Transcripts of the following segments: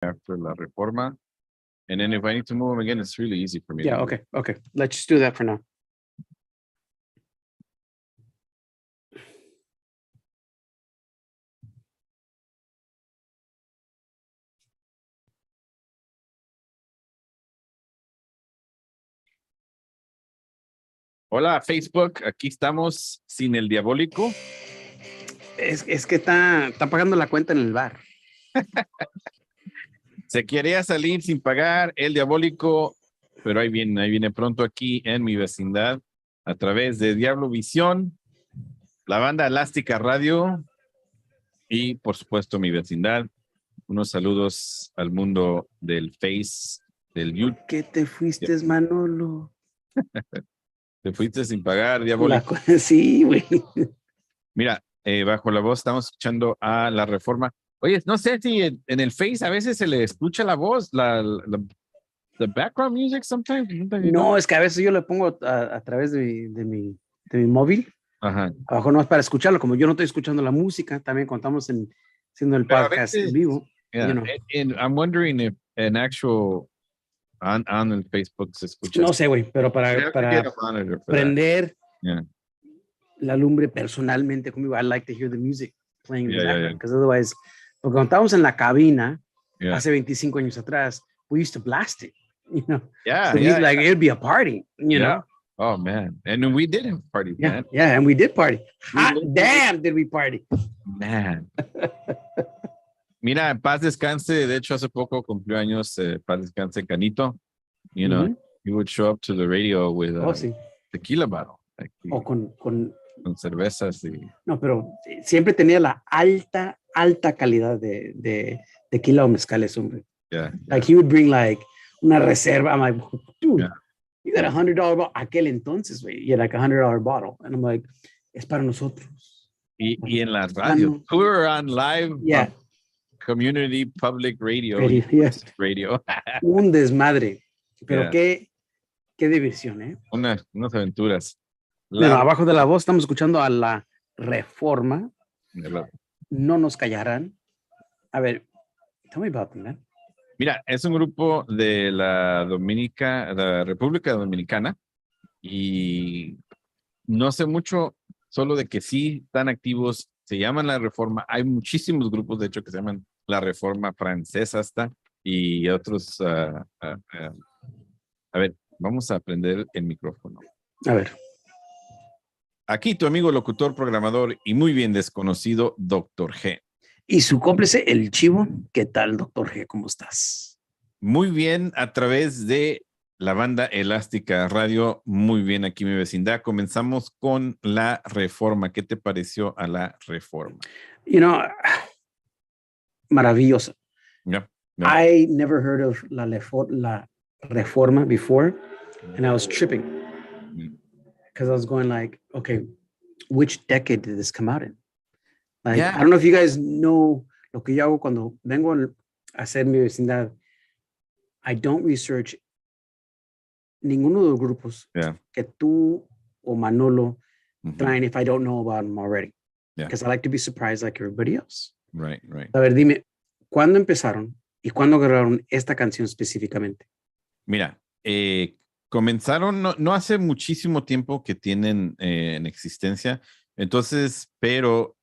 after La Reforma. And then if I need to move them again, it's really easy for me. Yeah, okay. Let's just do that for now. Hola, Facebook. Aquí estamos sin el diabólico. Es que está pagando la cuenta en el bar. Se quería salir sin pagar el diabólico, pero ahí viene pronto aquí en mi vecindad a través de DiavloVision, la banda Elástica Radio y por supuesto mi vecindad. Unos saludos al mundo del Face, del YouTube. ¿Por qué te fuiste, Manolo? Te fuiste sin pagar, diabólico. Sí, güey. Mira, bajo la voz estamos escuchando a La Reforma. Oye, no sé si en el Face a veces se le escucha la voz, the background music sometimes. No, es que a veces yo le pongo a través de mi móvil. Ajá. Abajo no es para escucharlo, como yo no estoy escuchando la música, también contamos haciendo el podcast en vivo. Yeah. You know. And I'm wondering if an actual on el Facebook se escucha. No sé, güey, pero para prender la lumbre personalmente conmigo, I like to hear the music playing in the background, because otherwise, porque cuando estábamos en la cabina hace 25 años atrás, we used to blast it, you know. Yeah, so like it'd be a party, you know. Oh man, and we did have parties, man. Yeah, and we did party. Hot damn, did we party? Man. Mira, paz descanse. De hecho, hace poco cumplió años. Paz descanse, Canito. You know, he would show up to the radio with a tequila bottle. Like, o con cervezas y... No, pero siempre tenía la alta calidad de tequila o mezcales, hombre. Yeah. Like he would bring like una reserva. I'm like, dude, you got $100 bottle. Aquel entonces, güey, you had like $100 bottle. And I'm like, es para nosotros. Y en la radio. We were on live community public radio. Radio. Un desmadre. Pero qué diversión, ¿eh? Unas aventuras. Pero abajo de la voz estamos escuchando a La Reforma. No nos callarán. A ver, tell me about them, man. Mira, es un grupo de la República Dominicana y no sé mucho, solo de que sí están activos. Se llaman La Reforma. Hay muchísimos grupos, de hecho, que se llaman La Reforma Francesa hasta y otros. A ver, vamos a prender el micrófono. A ver. Aquí tu amigo locutor, programador y muy bien desconocido, Dr. G. Y su cómplice, el Chivo. ¿Qué tal, Dr. G? ¿Cómo estás? Muy bien, a través de la banda Elástica Radio. Muy bien, aquí en mi vecindad. Comenzamos con La Reforma. ¿Qué te pareció a La Reforma? You know, maravillosa. Yeah. I never heard of La Reforma before, and I was tripping. Because I was going like, okay, which decade did this come out in? Like, I don't know if you guys know lo que yo hago cuando vengo a hacer mi vecindad. I don't research ninguno de los grupos que tú o Manolo traen if I don't know about them already. Because I like to be surprised like everybody else. Right. A ver, dime, ¿cuándo empezaron y cuándo grabaron esta canción específicamente? Mira, comenzaron no hace muchísimo tiempo que tienen en existencia, entonces, pero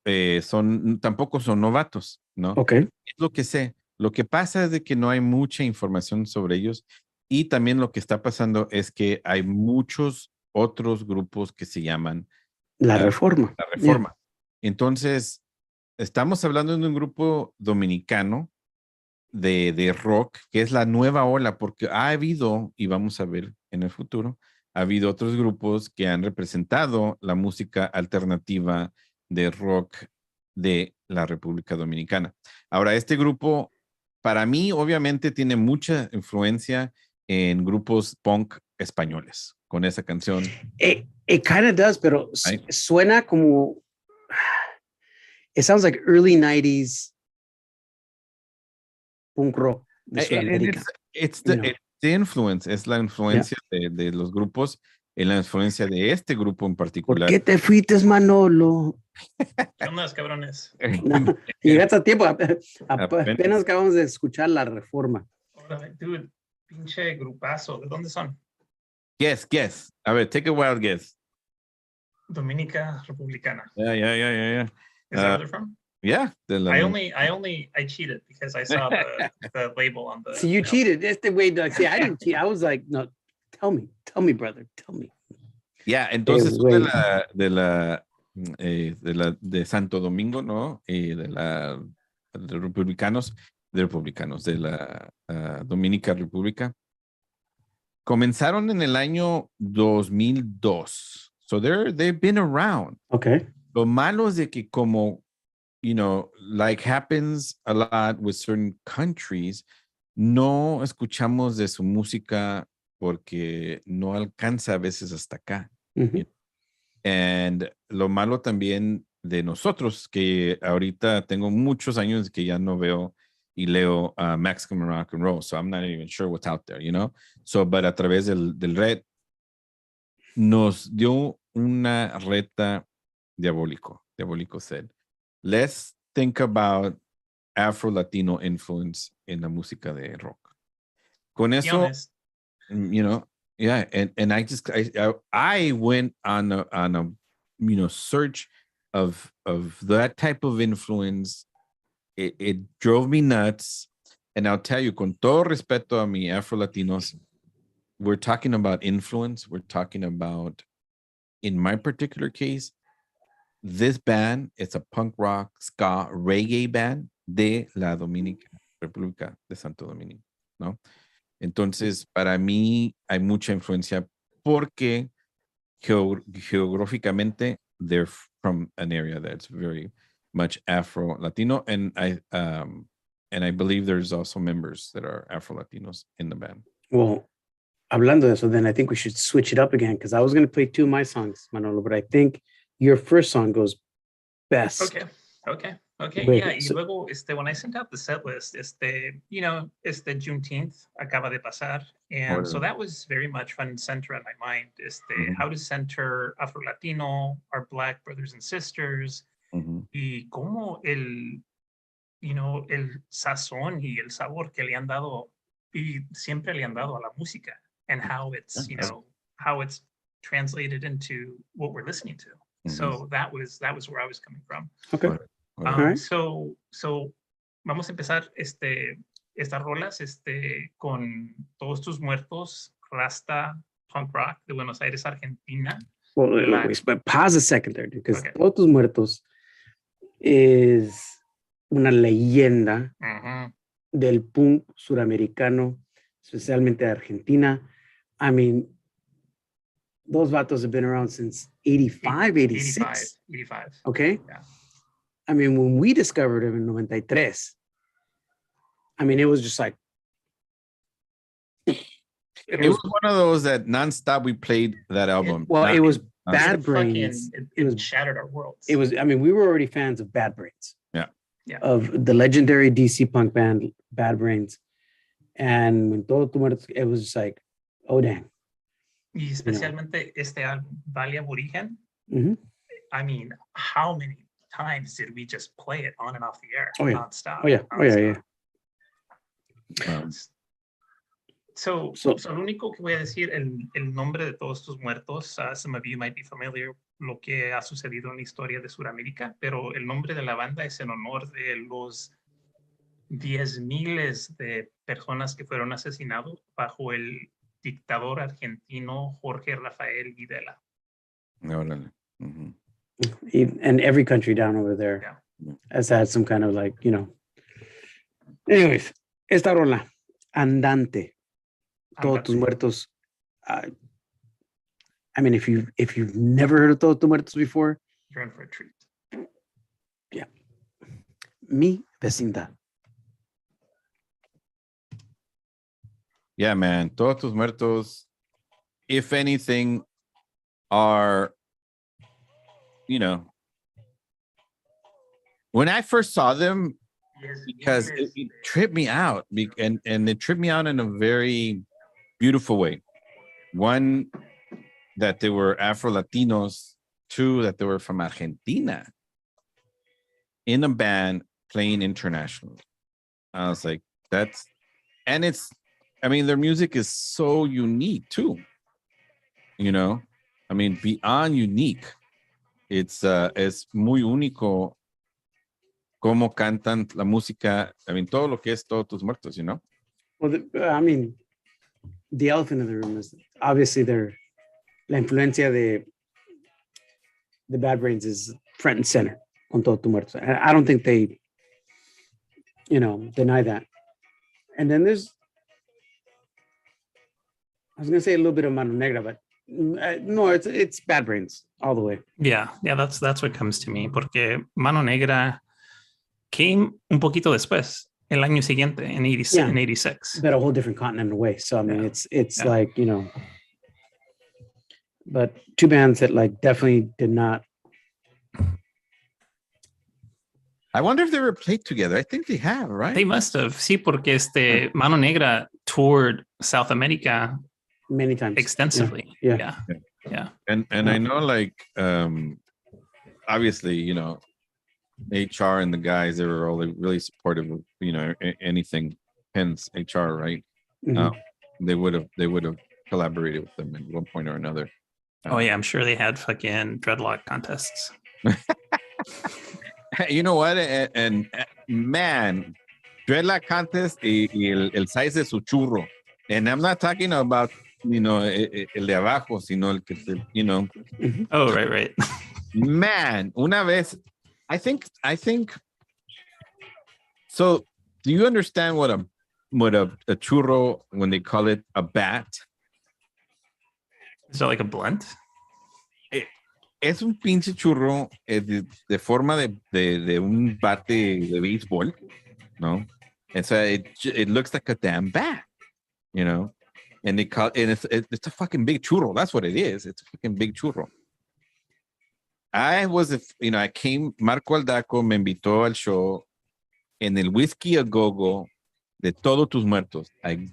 tampoco son novatos, ¿no? Okay. Es lo que sé. Lo que pasa es de que no hay mucha información sobre ellos y también lo que está pasando es que hay muchos otros grupos que se llaman La Reforma. La Reforma. Entonces, estamos hablando de un grupo dominicano de rock, que es la nueva ola, porque ha habido, y vamos a ver en el futuro, ha habido otros grupos que han representado la música alternativa de rock de la República Dominicana. Ahora, este grupo, para mí, obviamente, tiene mucha influencia en grupos punk españoles, con esa canción. It kind of does, pero suena como... It sounds like early 90s punk rock de Sudamérica. It's the influence, es la influencia de los grupos, en la influencia de este grupo en particular. ¿Por qué te fuiste, Manolo? ¿Qué onda, cabrones? No, llegaste a tiempo. Apenas acabamos de escuchar la reforma. Órale, dude, pinche grupazo. ¿De dónde son? Guess. A ver, take a wild guess. Dominica Republicana. Yeah. Is that where they're from? Yeah. I cheated because I saw the label on the. See, you cheated. That's the way, Doug. See, I didn't cheat. I was like, no, tell me, brother, tell me. Yeah, entonces de Santo Domingo, ¿no? Y de republicanos, de la Dominica República. Comenzaron en el año 2002. So they've been around. Okay. Lo malo es de que como, like happens a lot with certain countries, no escuchamos de su música porque no alcanza a veces hasta acá. Mhm. And lo malo también de nosotros, que ahorita tengo muchos años que ya no veo y leo Mexican rock and roll, so I'm not even sure what's out there, So, but a través del red nos dio una reta diabólico said, let's think about Afro-Latino influence en la música de rock. Con eso, yeah, and I went on a search of that type of influence. It drove me nuts, and I'll tell you, con todo respeto a mi Afro-Latinos, we're talking about influence. We're talking about, in my particular case, this band, it's a punk rock, ska, reggae band de la República de Santo Domingo, ¿no? Entonces, para mí hay mucha influencia porque geográficamente they're from an area that's very much Afro-Latino, and I believe there's also members that are Afro-Latinos in the band. Well, hablando de eso, then I think we should switch it up again because I was going to play two of my songs, Manolo, but I think your first song goes best. Okay. Wait, Yeah. so- Y luego, when I sent out the set list, Juneteenth acaba de pasar. And so that was very much front and center in my mind. How to center Afro-Latino, our Black brothers and sisters, y cómo el sazón y el sabor que le han dado y siempre le han dado a la música, and how it's, how it's translated into what we're listening to. So that was where I was coming from. Okay. Alright. So vamos a empezar estas rolas con Todos Tus Muertos, Rasta Punk Rock de Buenos Aires, Argentina. Well, wait, but pause a second there, because Okay. Todos Tus Muertos is una leyenda del punk suramericano, especialmente de Argentina. I mean, those vatos have been around since 85, 86. 85. Okay. Yeah. I mean, when we discovered him in 93, I mean, it was just like. It was one of those that nonstop we played that album. It was nonstop. Bad Brains. It shattered our worlds. It was, I mean, we were already fans of Bad Brains. Yeah. Of the legendary DC punk band Bad Brains. And when Todo Tu Muertos, it was just like, oh, dang. Y especialmente este álbum, Valia Aborigen. Mhm. I mean, how many times did we just play it on and off the air? Oh, yeah. Nonstop. Oh, yeah. Oh, yeah. So lo único que voy a decir, el nombre de Todos Tus Muertos, some of you might be familiar lo que ha sucedido en la historia de Sudamérica, pero el nombre de la banda es en honor de los 10,000 de personas que fueron asesinados bajo el dictador argentino Jorge Rafael Videla. Órale. And every country down over there has had some kind of like, Anyways, esta rola, Andante, Todos Tus Muertos. I mean, if you've never heard of Todos Tus Muertos before, You're in for a treat. Yeah. Mi vecindad. Yeah, man. Todos Tus Muertos, if anything, are, when I first saw them, because it tripped me out, and it tripped me out in a very beautiful way. One, that they were Afro-Latinos. Two, that they were from Argentina. in a band playing internationally. I was like, their music is so unique too. Beyond unique. Es muy único cómo cantan la música. Todo lo que es Todos Tus Muertos, Well, the elephant in the room is obviously la influencia de the Bad Brains is front and center on Todos Tus Muertos. I don't think they, deny that. And then there's, I was gonna say a little bit of Mano Negra, but no, it's Bad Brains all the way. Yeah, that's what comes to me, porque Mano Negra came un poquito después, el año siguiente, in 86. But a whole different continent away. So, it's like, but two bands that like definitely did not. I wonder if they were played together. I think they have, right? They must have. Sí, porque Mano Negra toured South America many times extensively. Yeah. And I know, like, obviously, HR and the guys, they were all really supportive of, anything, hence HR, right? Mm-hmm. They would have collaborated with them at one point or another. Oh yeah, I'm sure they had fucking dreadlock contests. You know what? And man, dreadlock contest y el size de su churro. And I'm not talking about, el de abajo, sino el que, Oh, right. Man, una vez, I think. So, do you understand what a churro, when they call it a bat? Is that like a blunt? Es un pinche churro de forma de un bate de béisbol, ¿no? And so it looks like a damn bat, and they call it's a fucking big churro. That's what it is. It's a fucking big churro. I came, Marco Aldaco me invitó al show en el Whiskey a Go-Go de Todos Tus Muertos. I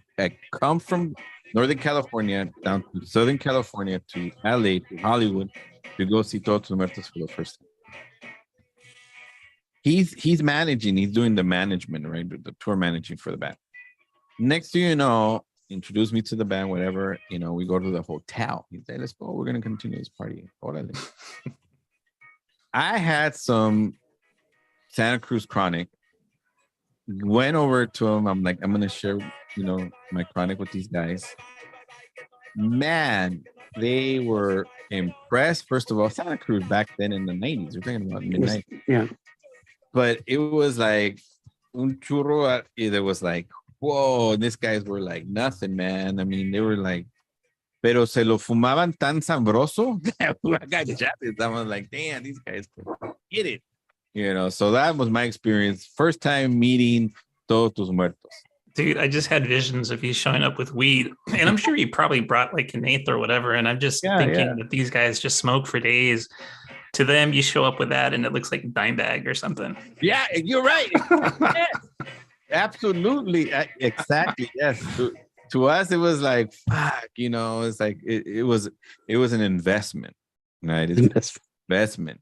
come from Northern California down to Southern California to LA to Hollywood to go see Todos Tus Muertos for the first time. He's managing, he's doing the management, right? The tour managing for the band. Next thing you know, introduce me to the band, whatever, we go to the hotel. He said, let's go, we're going to continue this party. Órale. I had some Santa Cruz Chronic, went over to him. I'm like, I'm going to share, my Chronic with these guys. Man, they were impressed. First of all, Santa Cruz back then in the 90s, we're talking about mid-90s. Yeah. But it was like un churro. It was like, whoa, these guys were like nothing, man. They were like, pero se lo fumaban tan sabroso that I got jealous. I was like, damn, these guys get it. So that was my experience. First time meeting Todos Tus Muertos. Dude, I just had visions of you showing up with weed. And I'm sure you probably brought like an eighth or whatever. And I'm just thinking that these guys just smoke for days. To them, you show up with that and it looks like a dime bag or something. Yeah, you're right. Yes. Absolutely. Exactly. Yes. To us, it was like, fuck, it's like, it was an investment, right? It's investment,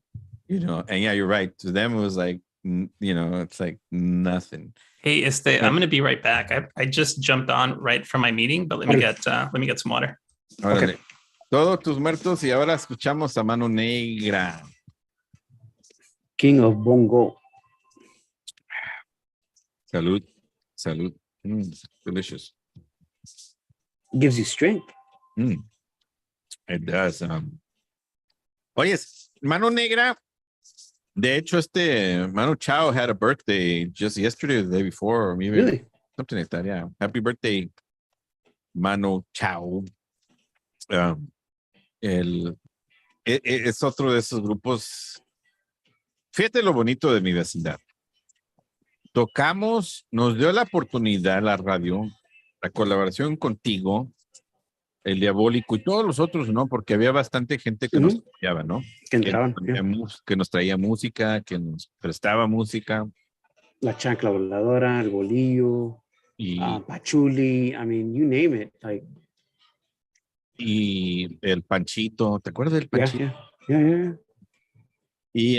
and yeah, you're right. To them, it was like, it's like nothing. Hey, I'm going to be right back. I just jumped on right from my meeting, but let me get some water. Okay. Todos Tus Muertos y ahora escuchamos a Mano Negra. King of Bongo. Salud. Delicious. Gives you strength. It does. Oye, Mano Negra. De hecho, Manu Chao had a birthday just yesterday or the day before, or maybe really? Something like that. Yeah. Happy birthday, Manu Chao. Es otro de esos grupos. Fíjate lo bonito de mi vecindad. Tocamos, nos dio la oportunidad la radio, la colaboración contigo, el Diabólico y todos los otros, ¿no? Porque había bastante gente que nos apoyaba, ¿no? Que nos traía música, que nos prestaba música. La chancla voladora, el bolillo, Pachuli, you name it. Like. Y el Panchito, ¿te acuerdas del Panchito? Yeah. Y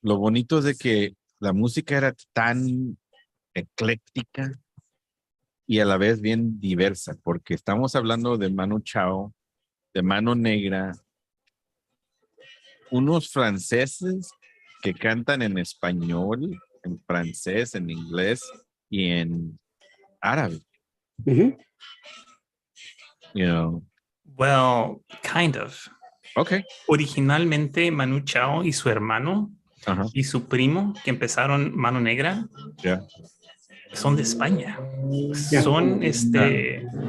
lo bonito es de que la música era tan ecléctica y a la vez bien diversa, porque estamos hablando de Manu Chao, de Mano Negra, unos franceses que cantan en español, en francés, en inglés y en árabe. Mhm. You know. Well, kind of. Okay. Originalmente Manu Chao y su hermano Ajá. y su primo que empezaron Mano Negra Yeah. son de España. Yeah. Son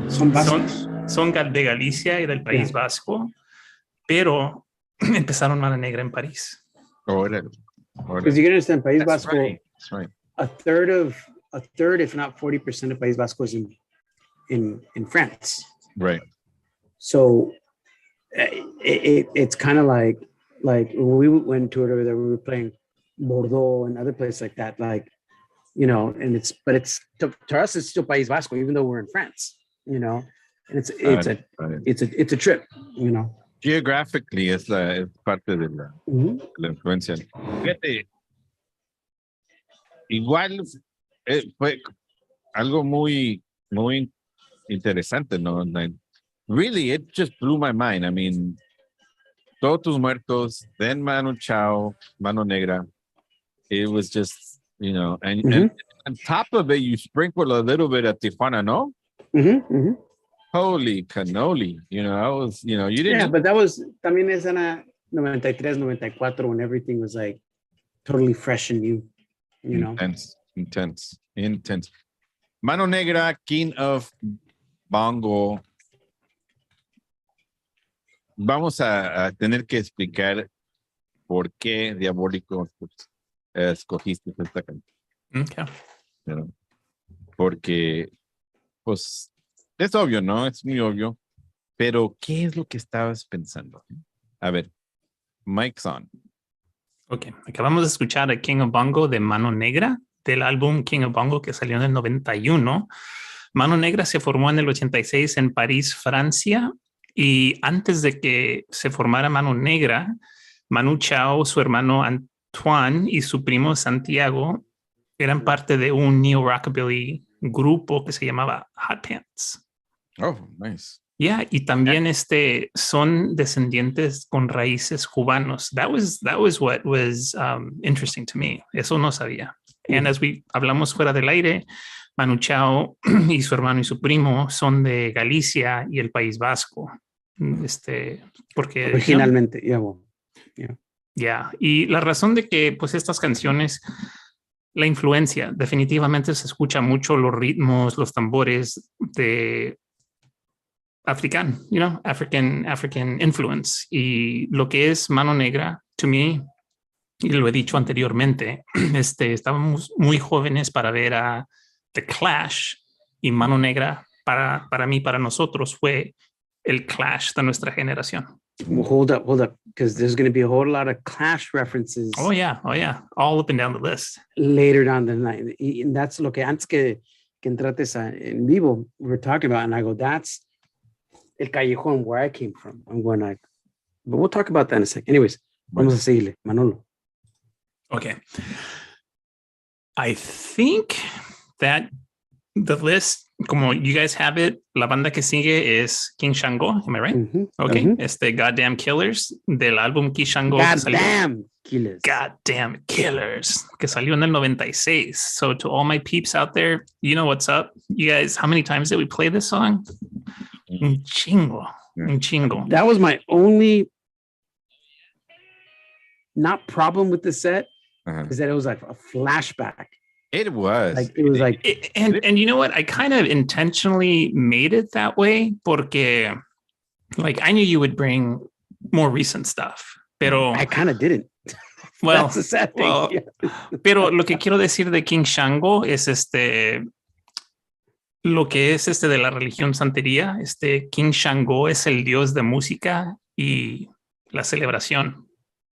Son vascos. son de Galicia y del País Yeah. Vasco, pero empezaron Mano Negra en París. Órale. Because you can understand, País That's Vasco, right. That's right. a third, if not 40% of País Vasco is in France. Right. So it's kind of like when we went to it over there, we were playing Bordeaux and other places like that, like, you know, and it's to us, it's still País Vasco, even though we're in France, you know, and it's a trip, you know. Geographically es parte de la influencia. Fíjate, igual fue algo muy interesante, ¿no? Like, really, it just blew my mind. I mean, Todos Tus Muertos, then Mano Chao, Mano Negra. It was just, you know, and on top of it, you sprinkle a little bit of Tijuana, no? Holy cannoli. You know, I was, you know, you didn't. Yeah, but that was, también es en 93, 94, when everything was like totally fresh and new, you know? Intense. Mano Negra, King of Bongo. Vamos a tener que explicar por qué Diabólico escogiste esta canción. Okay. ¿No? Porque, pues, es obvio, ¿no? Es muy obvio. Pero, ¿qué es lo que estabas pensando? A ver, mic's on. Ok, acabamos de escuchar a King of Bongo de Mano Negra, del álbum King of Bongo que salió en el 91. Mano Negra se formó en el 86 en París, Francia, y antes de que se formara Mano Negra, Manu Chao, su hermano Antoine y su primo Santiago eran parte de un neo-rockabilly grupo que se llamaba Hot Pants. Oh, nice. Yeah, y también son descendientes con raíces cubanos. That was what was interesting to me. Eso no sabía. And as hablamos fuera del aire, Manu Chao y su hermano y su primo son de Galicia y el País Vasco. Porque originalmente, yeah. Y la razón de que pues estas canciones, la influencia, definitivamente se escucha mucho los ritmos, los tambores de africano, you know, African influence. Y lo que es Mano Negra, to me, y lo he dicho anteriormente, estábamos muy jóvenes para ver a The Clash, y Mano Negra para mí, para nosotros, fue el Clash de nuestra generación. Well, hold up, because there's going to be a whole lot of Clash references. Oh yeah, all up and down the list. Later down the night. And that's lo que antes que entrates en vivo, we were talking about, and I go, that's el callejón where I came from. I'm going like, but we'll talk about that in a second. Anyways, vamos a seguirle, Manolo. Okay. I think that the list, como you guys have it, la banda que sigue es King Shango, am I right? Okay. Goddamn Killers del álbum King Shango. Goddamn Killers. Goddamn Killers, que salió en el 96. So to all my peeps out there, you know what's up. You guys, how many times did we play this song? Un chingo. That was my only not problem with the set, is that it was like a flashback. It was. Like, it was like, and you know what? I kind of intentionally made it that way porque, like, I knew you would bring more recent stuff, pero I kind of didn't. Well, that's a sad thing. Well, pero lo que quiero decir de King Shango es lo que es de la religión santería. King Shango es el dios de música y la celebración,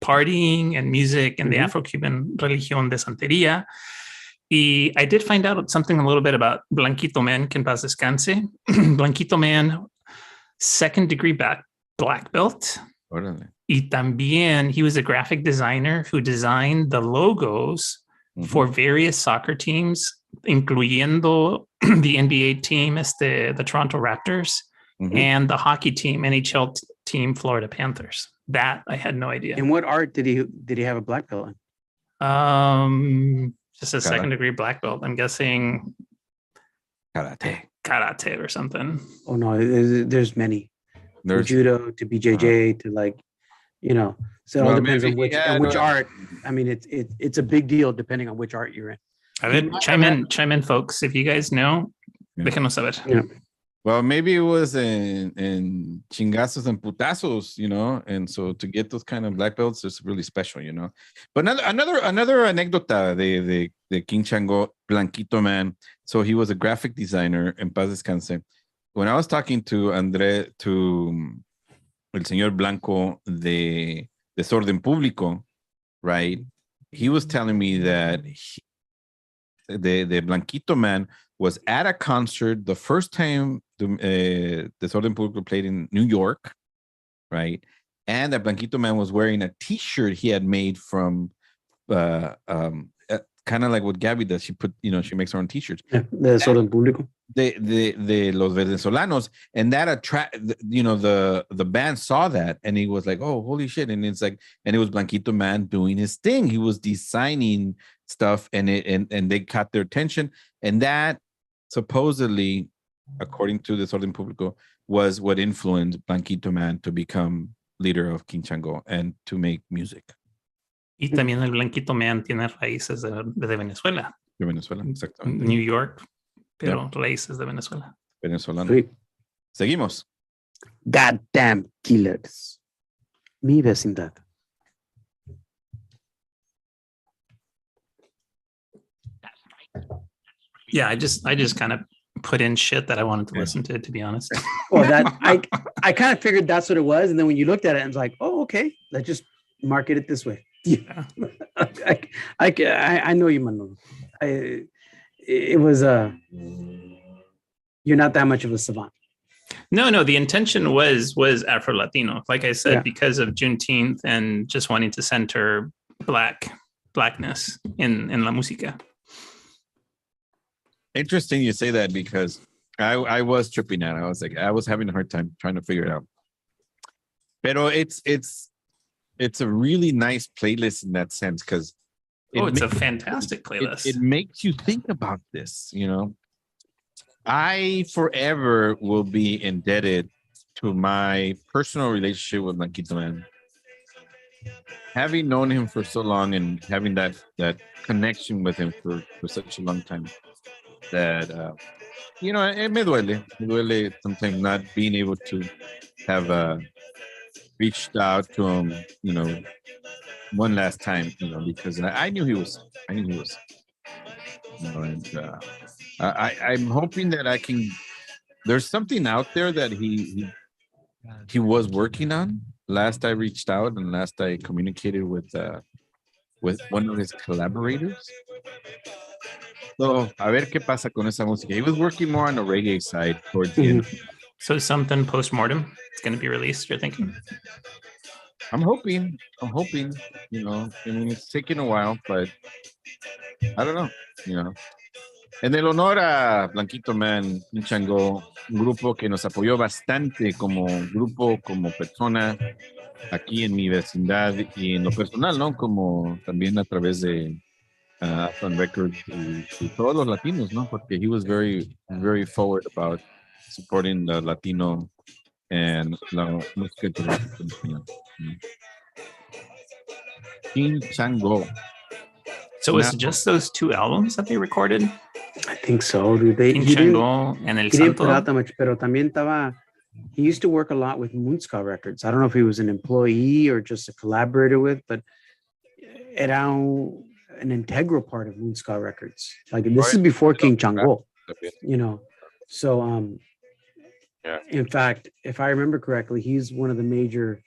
partying and music and the Afro-Cuban religión de santería. Y I did find out something a little bit about Blanquito Man, que en paz descanse. Blanquito Man, second degree black belt. Órale. Y también, he was a graphic designer who designed the logos for various soccer teams, incluyendo the NBA team, the Toronto Raptors, and the hockey team, NHL team, Florida Panthers. That I had no idea. And what art did he have a black belt in? Just a second degree black belt. I'm guessing karate or something. Oh no, there's many. From judo to BJJ to like, you know. So it all depends on which art. I mean, it's a big deal depending on which art you're in. A ver, chime in, folks. If you guys know, déjenos saber. Yeah. Well, maybe it was in chingazos and putazos, you know, and so to get those kind of black belts is really special, you know. But another anécdota de King Chango, Blanquito Man. So he was a graphic designer en paz descanse. When I was talking to el señor Blanco de Desorden Público, right? He was telling me that the Blanquito Man was at a concert the first time Desorden Público played in New York, right? And that Blanquito Man was wearing a T-shirt he had made from kind of like what Gabby does. She makes her own T-shirts. De Desorden Público. De los venezolanos, and that the band saw that, and he was like, "Oh, holy shit!" And it's like, and it was Blanquito Man doing his thing. He was designing stuff, and they caught their attention, and that supposedly, according to Desorden Público, was what influenced Blanquito Man to become leader of King Chango and to make music. Y también el Blanquito Man tiene raíces de Venezuela. De Venezuela, exactamente. New York, pero raíces de Venezuela. Venezolano. Sweet. Seguimos. Goddamn killers. Mi vecindad. Yeah, I just kind of put in shit that I wanted to listen to be honest. Well, that I kind of figured that's what it was, and then when you looked at it, I was like, oh, okay, let's just market it this way. Yeah, I know you, Manolo. It was you're not that much of a savant. No, the intention was Afro-Latino, like I said, because of Juneteenth and just wanting to center blackness in la música. Interesting you say that, because I was tripping out. I was having a hard time trying to figure it out. Pero it's a really nice playlist in that sense, because it's a fantastic playlist. It makes you think about this, you know. I forever will be indebted to my personal relationship with Blanquito Man. Having known him for so long and having that connection with him for such a long time, that me duele sometimes not being able to have reached out to him, one last time, because I knew he was, and I'm hoping that I can. There's something out there that he was working on. Last I reached out and last I communicated with one of his collaborators. So, a ver qué pasa con esa música. He was working more on the reggae side towards the end. So something post-mortem is going to be released, you're thinking? I'm hoping, it's taking a while, but I don't know, En el honor a Blanquito Man, King Chango, un grupo que nos apoyó bastante como grupo, como persona, aquí en mi vecindad y en lo personal, ¿no? Como también a través de Upton Records y todos los latinos, ¿no? Porque he was very, very forward about supporting the Latino and la música internacional. King Chango. So was it just those two albums that they recorded? I think so, dude. King Chango and El Santo. Put out that much, pero también he used to work a lot with Moonska Records. I don't know if he was an employee or just a collaborator with, but era an integral part of Moonska Records. Like, this is before King Chango, So, in fact, if I remember correctly, he's one of the major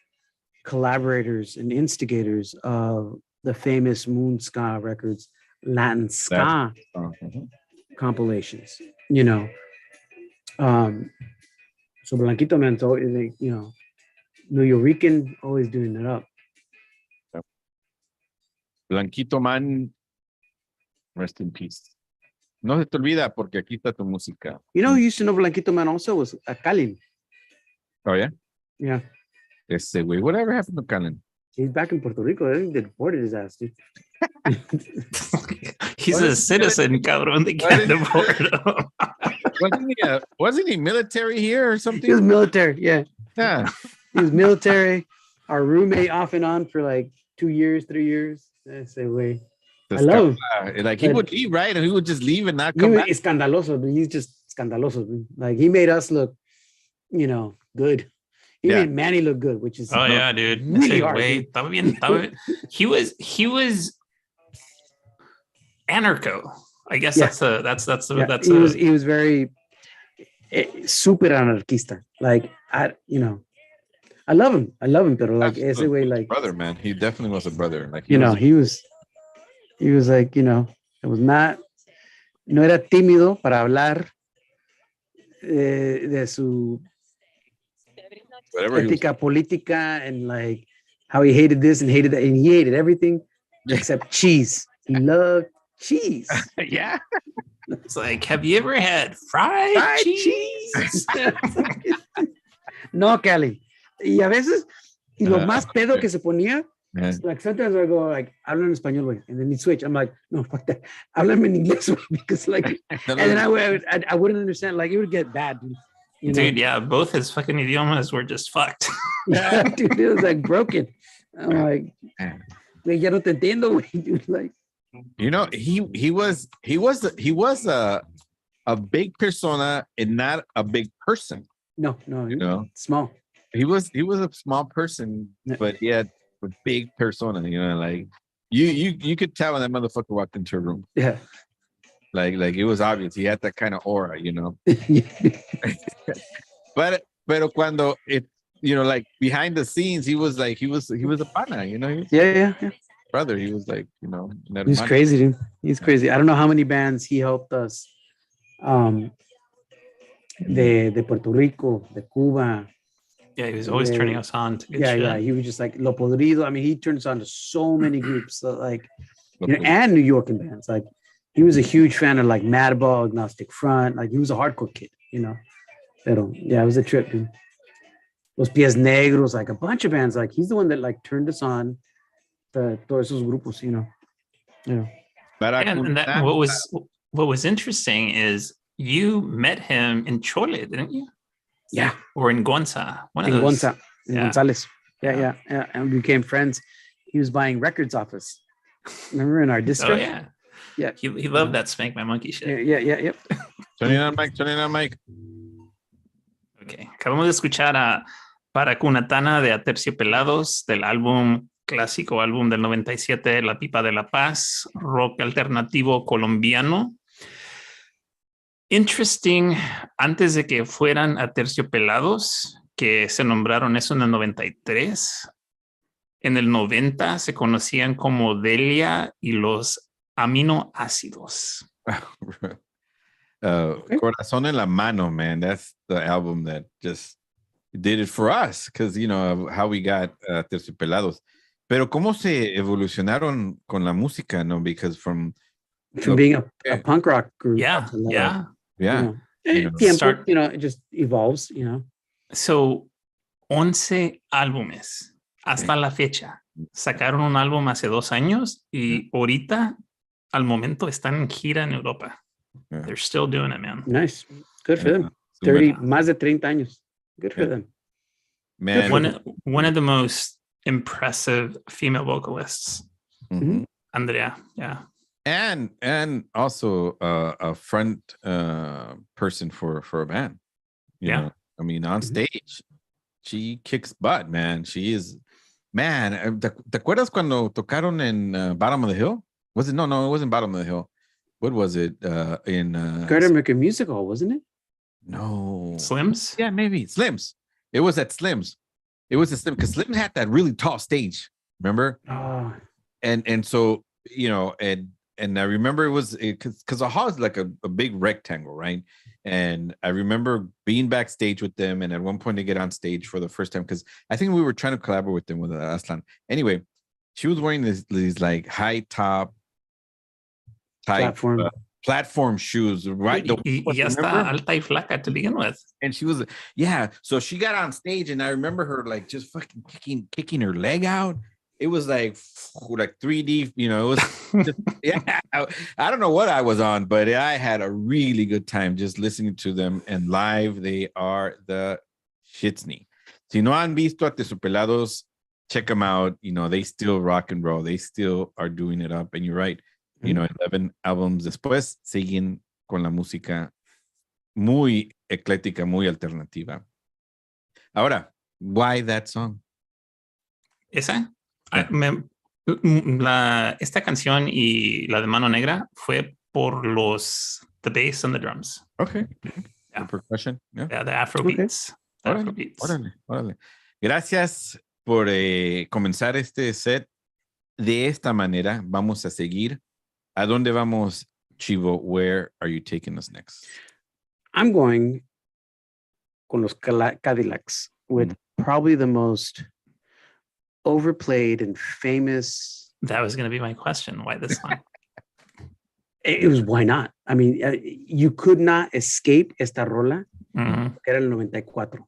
collaborators and instigators of the famous Moonska Records Latin ska compilations. So Blanquito Man, New Yorican, always doing it up. Blanquito Man, rest in peace. No se te olvida porque aquí está tu música. You know who used to know Blanquito Man also was Kalin. Oh, yeah? Yeah. Ese güey. Whatever happened to Callan? He's back in Puerto Rico. I think they deported his ass, dude. He's a citizen, cabrón. They can't deport him. Wasn't he military here or something? He was military, yeah. Yeah. He was military. Our roommate off and on for like 2 years, 3 years. I say, wait. I love him. Like he would leave, right? And he would just leave and not come back. Escandaloso, but he's just scandaloso. Dude. Like he made us look, good. He made Manny look good, which is yeah, dude. Really hard, He was anarcho. I guess that's he was very super anarchista. Like I love him, but like ese way, like brother, man. He definitely was a brother. Like he was like, it was not, no era tímido para hablar de su ética política and like how he hated this and hated that, and he hated everything except cheese. He loved cheese. Yeah. It's like, have you ever had fried cheese? No, Cali. Y a veces, lo más pedo que se ponía, like sometimes I go like, habla en español, güey, and then he switch. I'm like, no, fuck that. Háblame en inglés, güey, because like, and then I wouldn't understand. Like, it would get bad, dude. Dude, yeah, both his fucking idiomas were just fucked. Yeah, dude, it was like broken. I'm like, ya no te entiendo, güey, dude. Like, he was a big persona and not a big person. No, small. He was a small person, but he had a big persona. Like you could tell when that motherfucker walked into a room. Yeah. Like it was obvious. He had that kind of aura, But cuando it, like behind the scenes, he was a pana, Yeah. Brother, he was like, he's crazy, dude. He's crazy. I don't know how many bands he helped us. De Puerto Rico, de Cuba. Yeah, he was always turning us on to good shit. Yeah, he was just like Lo Podrido. I mean, he turned us on to so many groups, and New York bands. Like, he was a huge fan of like Madball, Agnostic Front. Like, he was a hardcore kid, Pero yeah, it was a trip, dude. Los Pies Negros, like a bunch of bands. Like, he's the one that like turned us on to todos esos grupos, And that, what was interesting is you met him in Chole, didn't you? Yeah. Or in Gonza. Gonzales. Yeah. And we became friends. He was buying records off us. Remember in our distro? Oh, yeah. Yeah. He loved that Spank My Monkey shit. Yeah. Yep. Turn it on, Mike. Okay. Acabamos de escuchar a Paracunatana de Aterciopelados del clásico álbum del 97, La Pipa de la Paz, rock alternativo colombiano. Interesting, antes de que fueran Aterciopelados, que se nombraron eso en el 93, en el 90 se conocían como Delia y los aminoácidos. Corazón en la mano, man. That's the album that just did it for us, because, how we got Aterciopelados. Pero cómo se evolucionaron con la música, ¿no? Because from being a punk rock group. Yeah. Tiempo, it just evolves, So, 11 álbumes hasta la fecha. Sacaron un álbum hace 2 años y ahorita, al momento, están en gira en Europa. Yeah. They're still doing it, man. Nice. Good for them. Más de 30 años. Good for them. Man. One of the most impressive female vocalists. Mm-hmm. Andrea, yeah. And also a front person for a band. You know? I mean, on stage, she kicks butt, man. She is, man. ¿Te acuerdas cuando tocaron en Bottom of the Hill? Was it? No, it wasn't Bottom of the Hill. What was it? In Great American Music Hall, wasn't it? No. Slims? Yeah, maybe Slims. It was at Slims. It was a Slim, because Slims had that really tall stage. Remember? Oh. And so, and and I remember it was because a hall is like a big rectangle, right? And I remember being backstage with them, and at one point they get on stage for the first time because I think we were trying to collaborate with them with Aslan. Anyway, she was wearing these like high top type platform shoes, right? Y ya está alta y flaca to begin with. And she was, so she got on stage, and I remember her like just fucking kicking her leg out. It was like 3D, it was just, I don't know what I was on, but I had a really good time just listening to them, and live they are the shitsney. Si no han visto a Tesupelados, check them out. They still rock and roll. They still are doing it up, and you're right. 11 albums después siguen con la música muy ecléctica, muy alternativa. Ahora, why that song? ¿Esa? Esta canción y la de Mano Negra fue por the bass and the drums. Okay. The percussion. Yeah, the Afro beats. Okay. Órale. Gracias por comenzar este set de esta manera. Vamos a seguir. ¿A dónde vamos, Chivo? Where are you taking us next? I'm going con los Cadillacs with probably the most overplayed and famous. That was going to be my question. Why this song? It was why not? I mean, you could not escape esta rola. Que era el 94.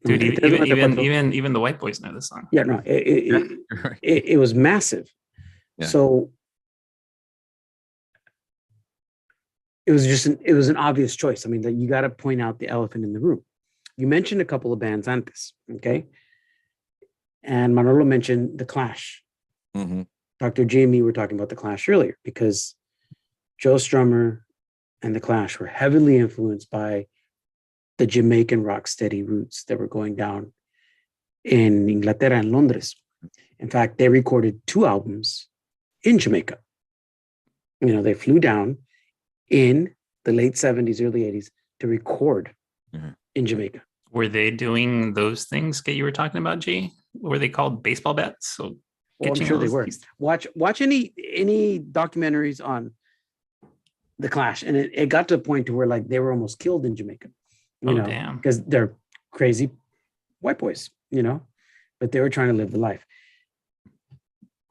Dude, even the white boys know this song. Yeah, no, it was massive. Yeah. So it was an obvious choice. I mean, that you got to point out the elephant in the room. You mentioned a couple of bands antes, okay? And Manolo mentioned The Clash. Mm-hmm. Dr. J and me were talking about The Clash earlier because Joe Strummer and The Clash were heavily influenced by the Jamaican rocksteady roots that were going down in Inglaterra and Londres. In fact, they recorded 2 albums in Jamaica. They flew down in the late 70s, early 80s to record in Jamaica. Were they doing those things that you were talking about, G? Were they called baseball bats? So I'm sure they were. Watch any documentaries on The Clash, and it got to a point to where like they were almost killed in Jamaica. Damn. Because they're crazy white boys, but they were trying to live the life.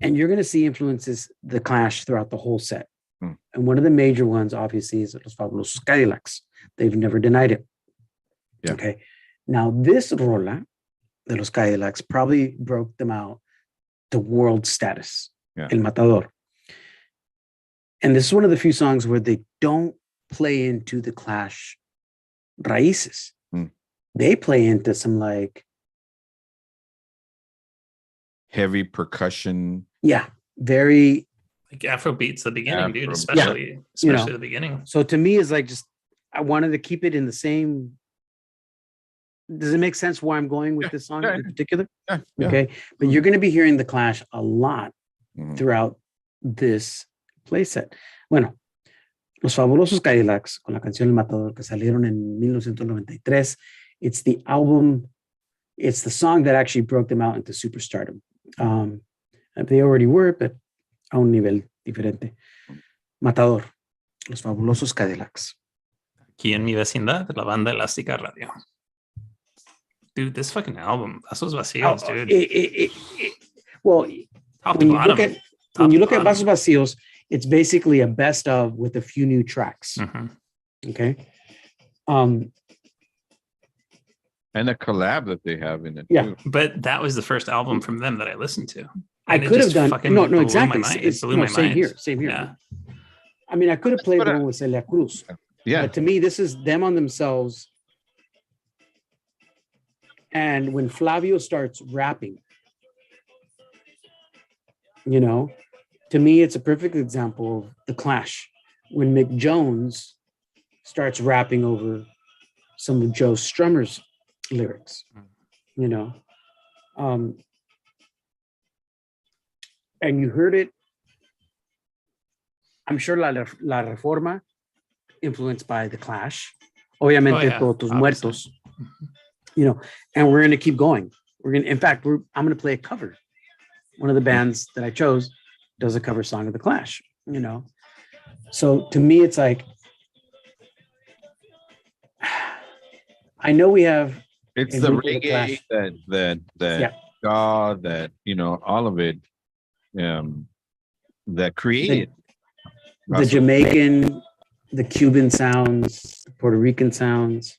And you're going to see influences The Clash throughout the whole set. And one of the major ones, obviously, is Los Fabulosos Cadillacs. They've never denied it. Yeah. Okay. Now, this rola de Los Cadillacs probably broke them out to world status. Yeah. El Matador. And this is one of the few songs where they don't play into the Clash raíces. They play into some like heavy percussion. Yeah. Very like Afro beats, the beginning, dude, especially the beginning. So to me, it's like I wanted to keep it in the same. Does it make sense why I'm going with this song in particular? Yeah. Okay. But you're going to be hearing The Clash a lot throughout this playset. Bueno, Los Fabulosos Cadillacs con la canción El Matador que salieron en 1993. It's the album, it's the song that actually broke them out into superstardom. They already were, but a un nivel diferente. Matador, Los Fabulosos Cadillacs. Aquí en mi vecindad, la banda Elástica Radio. Dude, this fucking album, Vasos Vacíos, dude. Well, when you look at Vasos Vacíos, it's basically a best of with a few new tracks. Okay. And a collab that they have in it. Yeah. Too. But that was the first album from them that I listened to. I could have done no, exactly. It blew my mind. Same here. Yeah. I mean, I could have played the one with Celia Cruz. Yeah. But to me, this is them on themselves. And when Flavio starts rapping, to me, it's a perfect example of The Clash. When Mick Jones starts rapping over some of Joe Strummer's lyrics, and you heard it. I'm sure La Reforma, influenced by The Clash. Obviamente, Todos Tus Muertos. And we're going to keep going. In fact, I'm going to play a cover. One of the bands that I chose does a cover song of The Clash, So to me, it's like, I know we have. It's a the group of reggae Clash. that Yeah. God, that all of it that created The Jamaican, the Cuban sounds, the Puerto Rican sounds.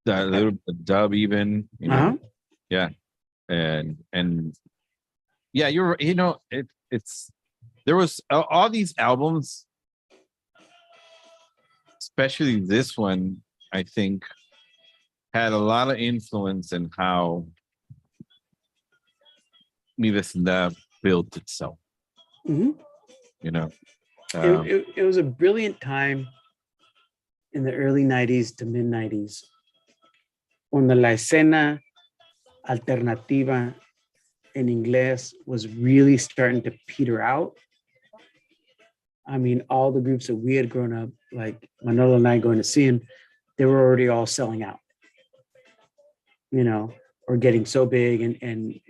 the little dub even, yeah, and yeah, it's there was all these albums, especially this one, I think, had a lot of influence in how Mi Vecindad built itself. Mhm. It was a brilliant time in the early 90s to mid 90s when la escena alternativa in inglés was really starting to peter out. I mean, all the groups that we had grown up, like Manolo and I going to see them, they were already all selling out, or getting so big, and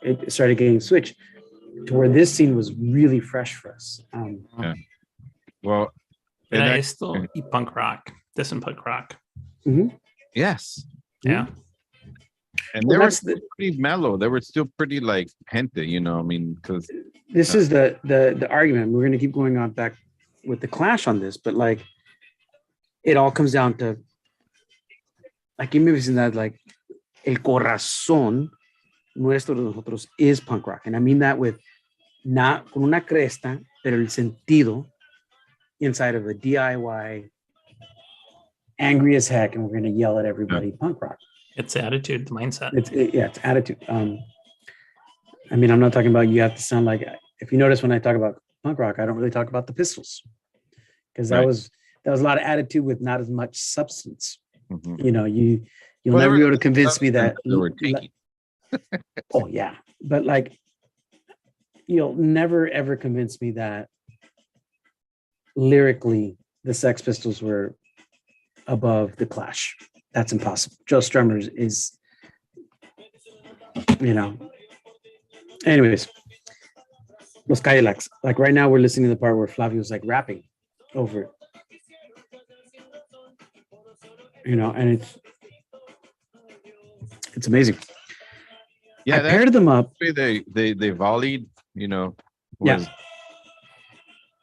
it started getting switched to where this scene was really fresh for us. Well, Era esto y punk rock. This and punk rock. Yes. Yeah. And they were pretty mellow. They were still pretty like gente, because this is the argument. We're going to keep going on back with the Clash on this, but like it all comes down to like you maybe seen that like el corazón nuestro de nosotros is punk rock, and I mean that with not con una cresta, pero el sentido inside of a DIY, angry as heck, and we're going to yell at everybody. Punk rock. It's attitude, the mindset. It's attitude. I mean, I'm not talking about you have to sound like. If you notice when I talk about punk rock, I don't really talk about the Pistols because that was a lot of attitude with not as much substance. You'll never be able to convince me that. Oh yeah, but like you'll never ever convince me that lyrically the Sex Pistols were above the Clash. That's impossible. Joe Strummer is, Anyways, Los Cadillacs. Like right now, we're listening to the part where Flavio's like rapping over it. And it's amazing. Yeah, I paired them up. They volleyed, Yeah.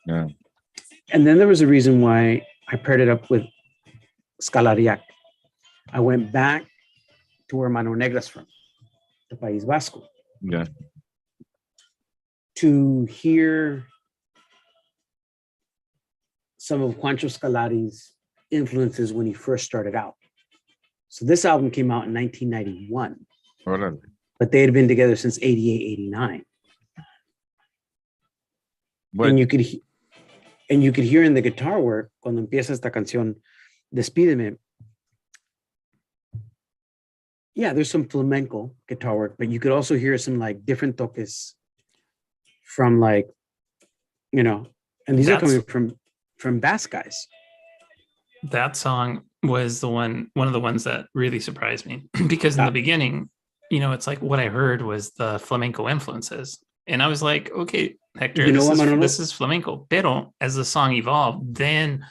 And then there was a reason why I paired it up with Scalariac. I went back to where Mano Negra's from, the País Vasco. Yeah. To hear some of Juancho Scalari's influences when he first started out. So this album came out in 1991. But they had been together since 88, 89. And you could hear in the guitar work, cuando empieza esta canción, Despídeme. Yeah, there's some flamenco guitar work, but you could also hear some like different toques from like, and these are coming from bass guys. That song was one of the ones that really surprised me because in the beginning, it's like what I heard was the flamenco influences. And I was like, okay, Hector, this is flamenco. Pero as the song evolved, then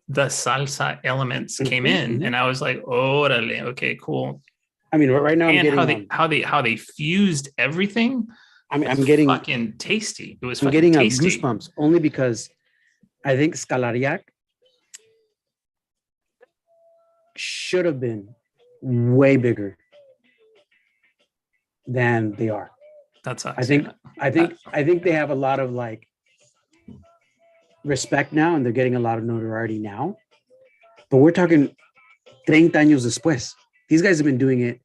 the salsa elements came in, and I was like, orale, okay, cool. I mean, right now, and how they fused everything. I'm getting fucking tasty. It was. I'm getting tasty. Goosebumps only because I think Scalariac should have been way bigger than they are. That's I think they have a lot of like respect now, and they're getting a lot of notoriety now. But we're talking 30 años después. These guys have been doing it.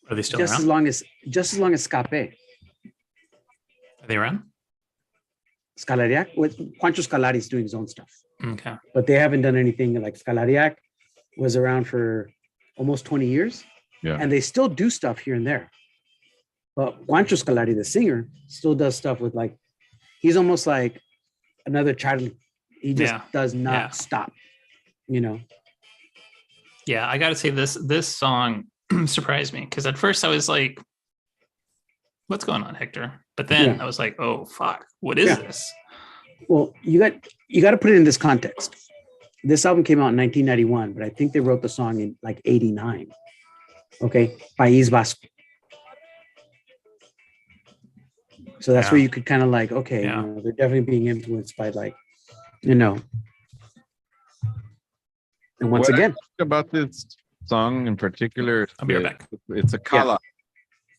Are they still just around? Just as long as Scape. Are they around? Scalariac with Juancho Scalari is doing his own stuff. Okay. But they haven't done anything like Scalariac was around for almost 20 years. Yeah. And they still do stuff here and there. But Juancho Scalari, the singer, still does stuff with like, he's almost like another Charlie. He just does not stop, Yeah, I got to say this song surprised me because at first I was like, "What's going on, Hector?" But then I was like, "Oh fuck, what is this?" Well, you got to put it in this context. This album came out in 1991, but I think they wrote the song in like 89. Okay, País Vasco. So that's where you could kind of like, okay, you know, they're definitely being influenced by like, you know. And once again, about this song in particular, I'll be right back. It's a call out.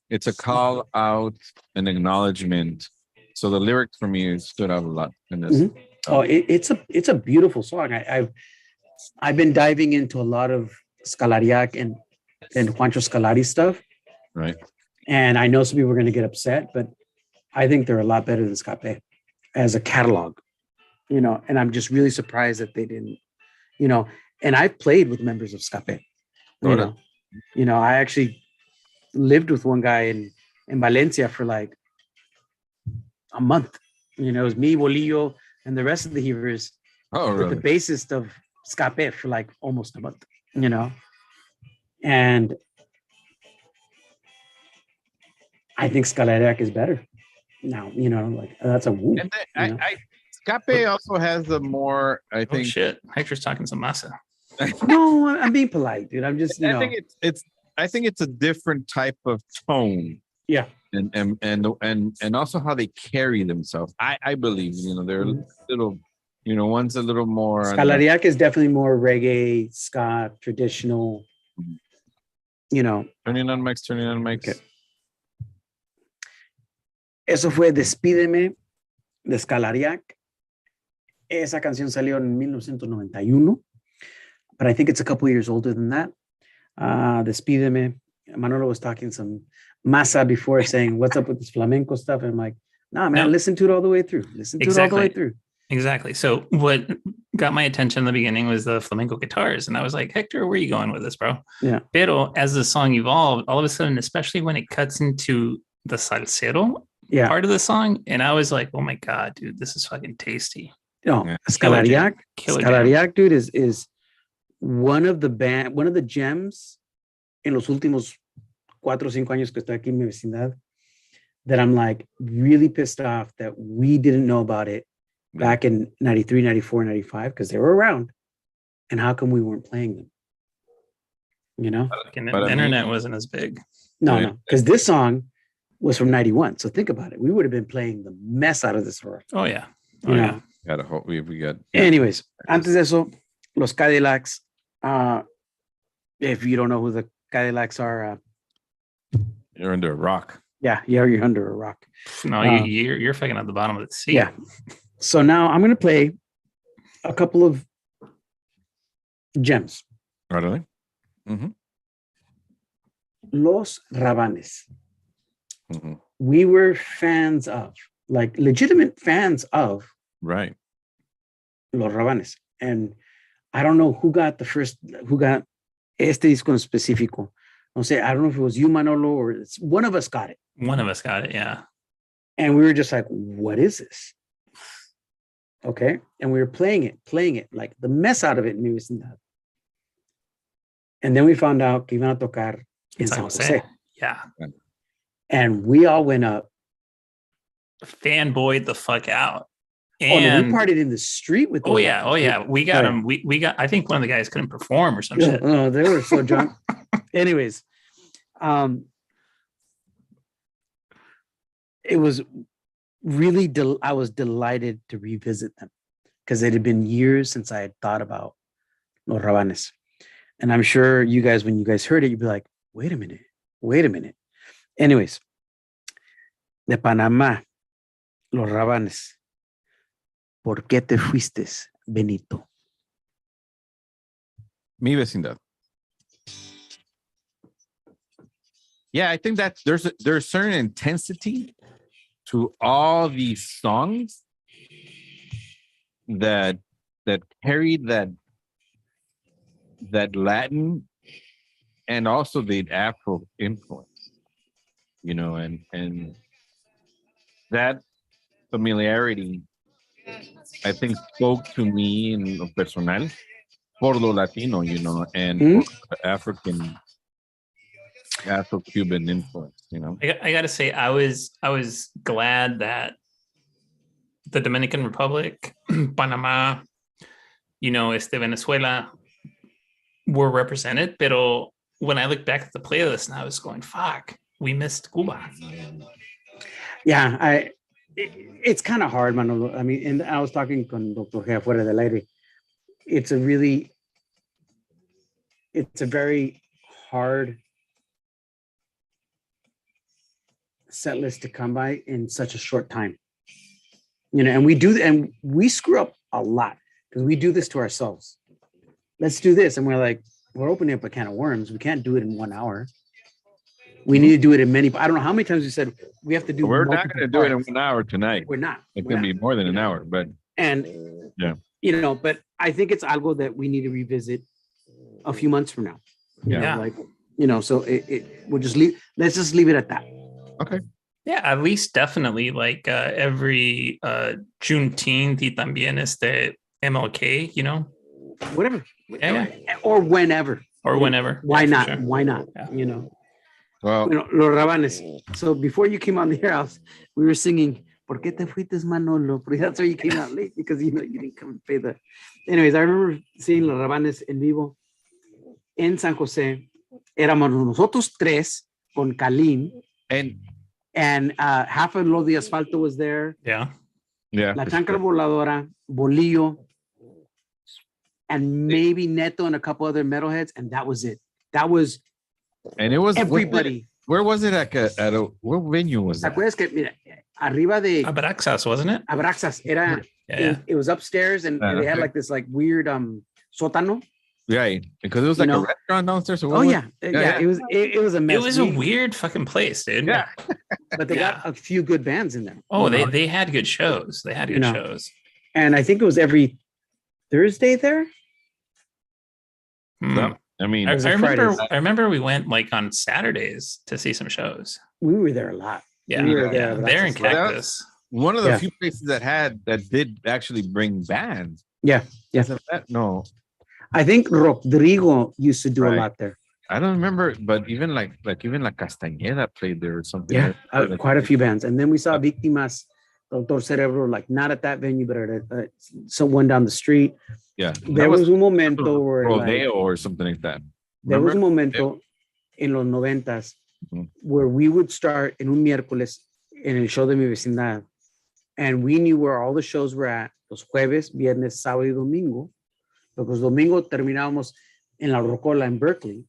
It's a call out, an acknowledgement. So the lyrics for me stood out a lot in this. Oh, it's a beautiful song. I've been diving into a lot of Scalariac and Juancho Scalari stuff. Right. And I know some people are going to get upset, but I think they're a lot better than Scape as a catalog, you know, and I'm just really surprised that they didn't, you know, and I've played with members of Scape, you know, I actually lived with one guy in Valencia for like a month. You know, it was me, Bolillo, and the rest of the Heavers with the bassist of Scape for like almost a month, you know, and I think Scalariac is better now, you know, like that's a woo. And Scape also has a more, I think. Oh shit, Hector's talking some masa. No, I'm being polite, dude. I'm just, you know. I think it's a different type of tone. Yeah. And also how they carry themselves. I believe, you know, they're a little, you know, one's a little more. Scalariac is definitely more reggae, ska, traditional, you know. Turning on mics. Okay. Eso fue Despídeme de Scalariac. Esa canción salió en 1991, but I think it's a couple years older than that. Despídeme. Manolo was talking some masa before, saying, what's up with this flamenco stuff? And I'm like, nah, man, listen to it all the way through. Listen to it all the way through. Exactly. So what got my attention in the beginning was the flamenco guitars. And I was like, Hector, where are you going with this, bro? Yeah. Pero as the song evolved, all of a sudden, especially when it cuts into the salsero part of the song, and I was like, oh my God, dude, this is fucking tasty. No, Scalariac, dude, is one of the gems en los últimos 4 o 5 años que estoy aquí en mi vecindad that I'm like really pissed off that we didn't know about it back in 93, 94, 95, because they were around. And how come we weren't playing them? You know? The internet wasn't as big. No, because this song was from 91. So think about it. We would have been playing the mess out of this horror. Oh, yeah. Oh, yeah. Gotta hope we got. Anyways, antes de eso, los Cadillacs. If you don't know who the Cadillacs are, you're under a rock. Yeah, you're under a rock. No, you're fucking at the bottom of the sea. Yeah. So now I'm going to play a couple of gems. Really? Mm-hmm. Los Rabanes. Mm-hmm. We were fans of, like legitimate fans of. Right. Los Rabanes. And I don't know who got este disco en específico. No sé, I don't know if it was you, Manolo, or one of us got it. One of us got it, yeah. And we were just like, what is this? Okay. And we were playing it, like the mess out of it in mi vecindad. And then we found out que iban a tocar in San Jose. Yeah. And we all went up. Fanboyed the fuck out. And we partied in the street with them. Oh yeah. We got them. We got, I think one of the guys couldn't perform or some shit. No, they were so drunk. Anyways, it was really, I was delighted to revisit them because it had been years since I had thought about Los Rabanes. And I'm sure you guys, when you guys heard it, you'd be like, wait a minute. Anyways, de Panamá, Los Rabanes. ¿Por qué te fuiste, Benito? Mi vecindad. Yeah, I think that there's a certain intensity to all these songs that carry that Latin and also the Afro influence, you know, and that familiarity, I think, spoke to me in lo personal por lo Latino, you know, and for the Afro-Cuban influence, you know. I got to say, I was glad that the Dominican Republic, Panama, Venezuela were represented. Pero when I look back at the playlist, and I was going, fuck, we missed Cuba. Yeah, it's kind of hard, Manolo. I mean, and I was talking con Dr. G fuera del aire. It's a very hard set list to come by in such a short time. And we screw up a lot because we do this to ourselves. Let's do this. And we're opening up a can of worms. We can't do it in 1 hour. We need to do it in many. I don't know how many times we said we have to do. We're not going to do it in 1 hour tonight. We're not. It could be more than an hour, but. And, but I think it's algo that we need to revisit a few months from now. So we'll just let's just leave it at that. Okay. Yeah, at least definitely every Juneteenth y también MLK, Whatever. Yeah. Or whenever. Why not? Sure. Why not? Yeah. Well, Los Rabanes. So before you came on the air house, we were singing ¿Por qué te fuiste, Manolo? That's why you came out late, because you didn't come and pay the. Anyways, I remember seeing Los Rabanes en vivo en San Jose. Éramos nosotros tres con Kalin. And half of Lo de Asfalto was there. Yeah. La Chancra Voladora, Bolillo, and maybe Neto and a couple other metalheads, and that was it. That was. And it was everybody. Where was it what venue was that? ¿Te acuerdas que, mira, arriba de Abraxas, wasn't it? Abraxas era. Yeah. It was upstairs, and they had this weird sótano. Right, because it was a restaurant downstairs. It was a mess. It was a weird fucking place, dude. Yeah, but they got a few good bands in there. Oh, they had good shows. They had good shows. And I think it was every Thursday there. No, I mean, I remember we went on Saturdays to see some shows. We were there a lot. Yeah, we were there. They're in Cactus. One of the few places that did actually bring bands. Yeah. No. I think Rodrigo used to do a lot there. I don't remember, but even even La Castañeda played there or something. Yeah, quite a few bands. And then we saw Víctimas, Doctor Cerebro, not at that venue, but at someone down the street. Yeah. There was un momento where Rodeo or something like that. There was un momento en los 90s where we would start en un miércoles en el show de mi vecindad, and we knew where all the shows were at los jueves, viernes, sábado y domingo, because domingo terminábamos en La Rocola in Berkeley,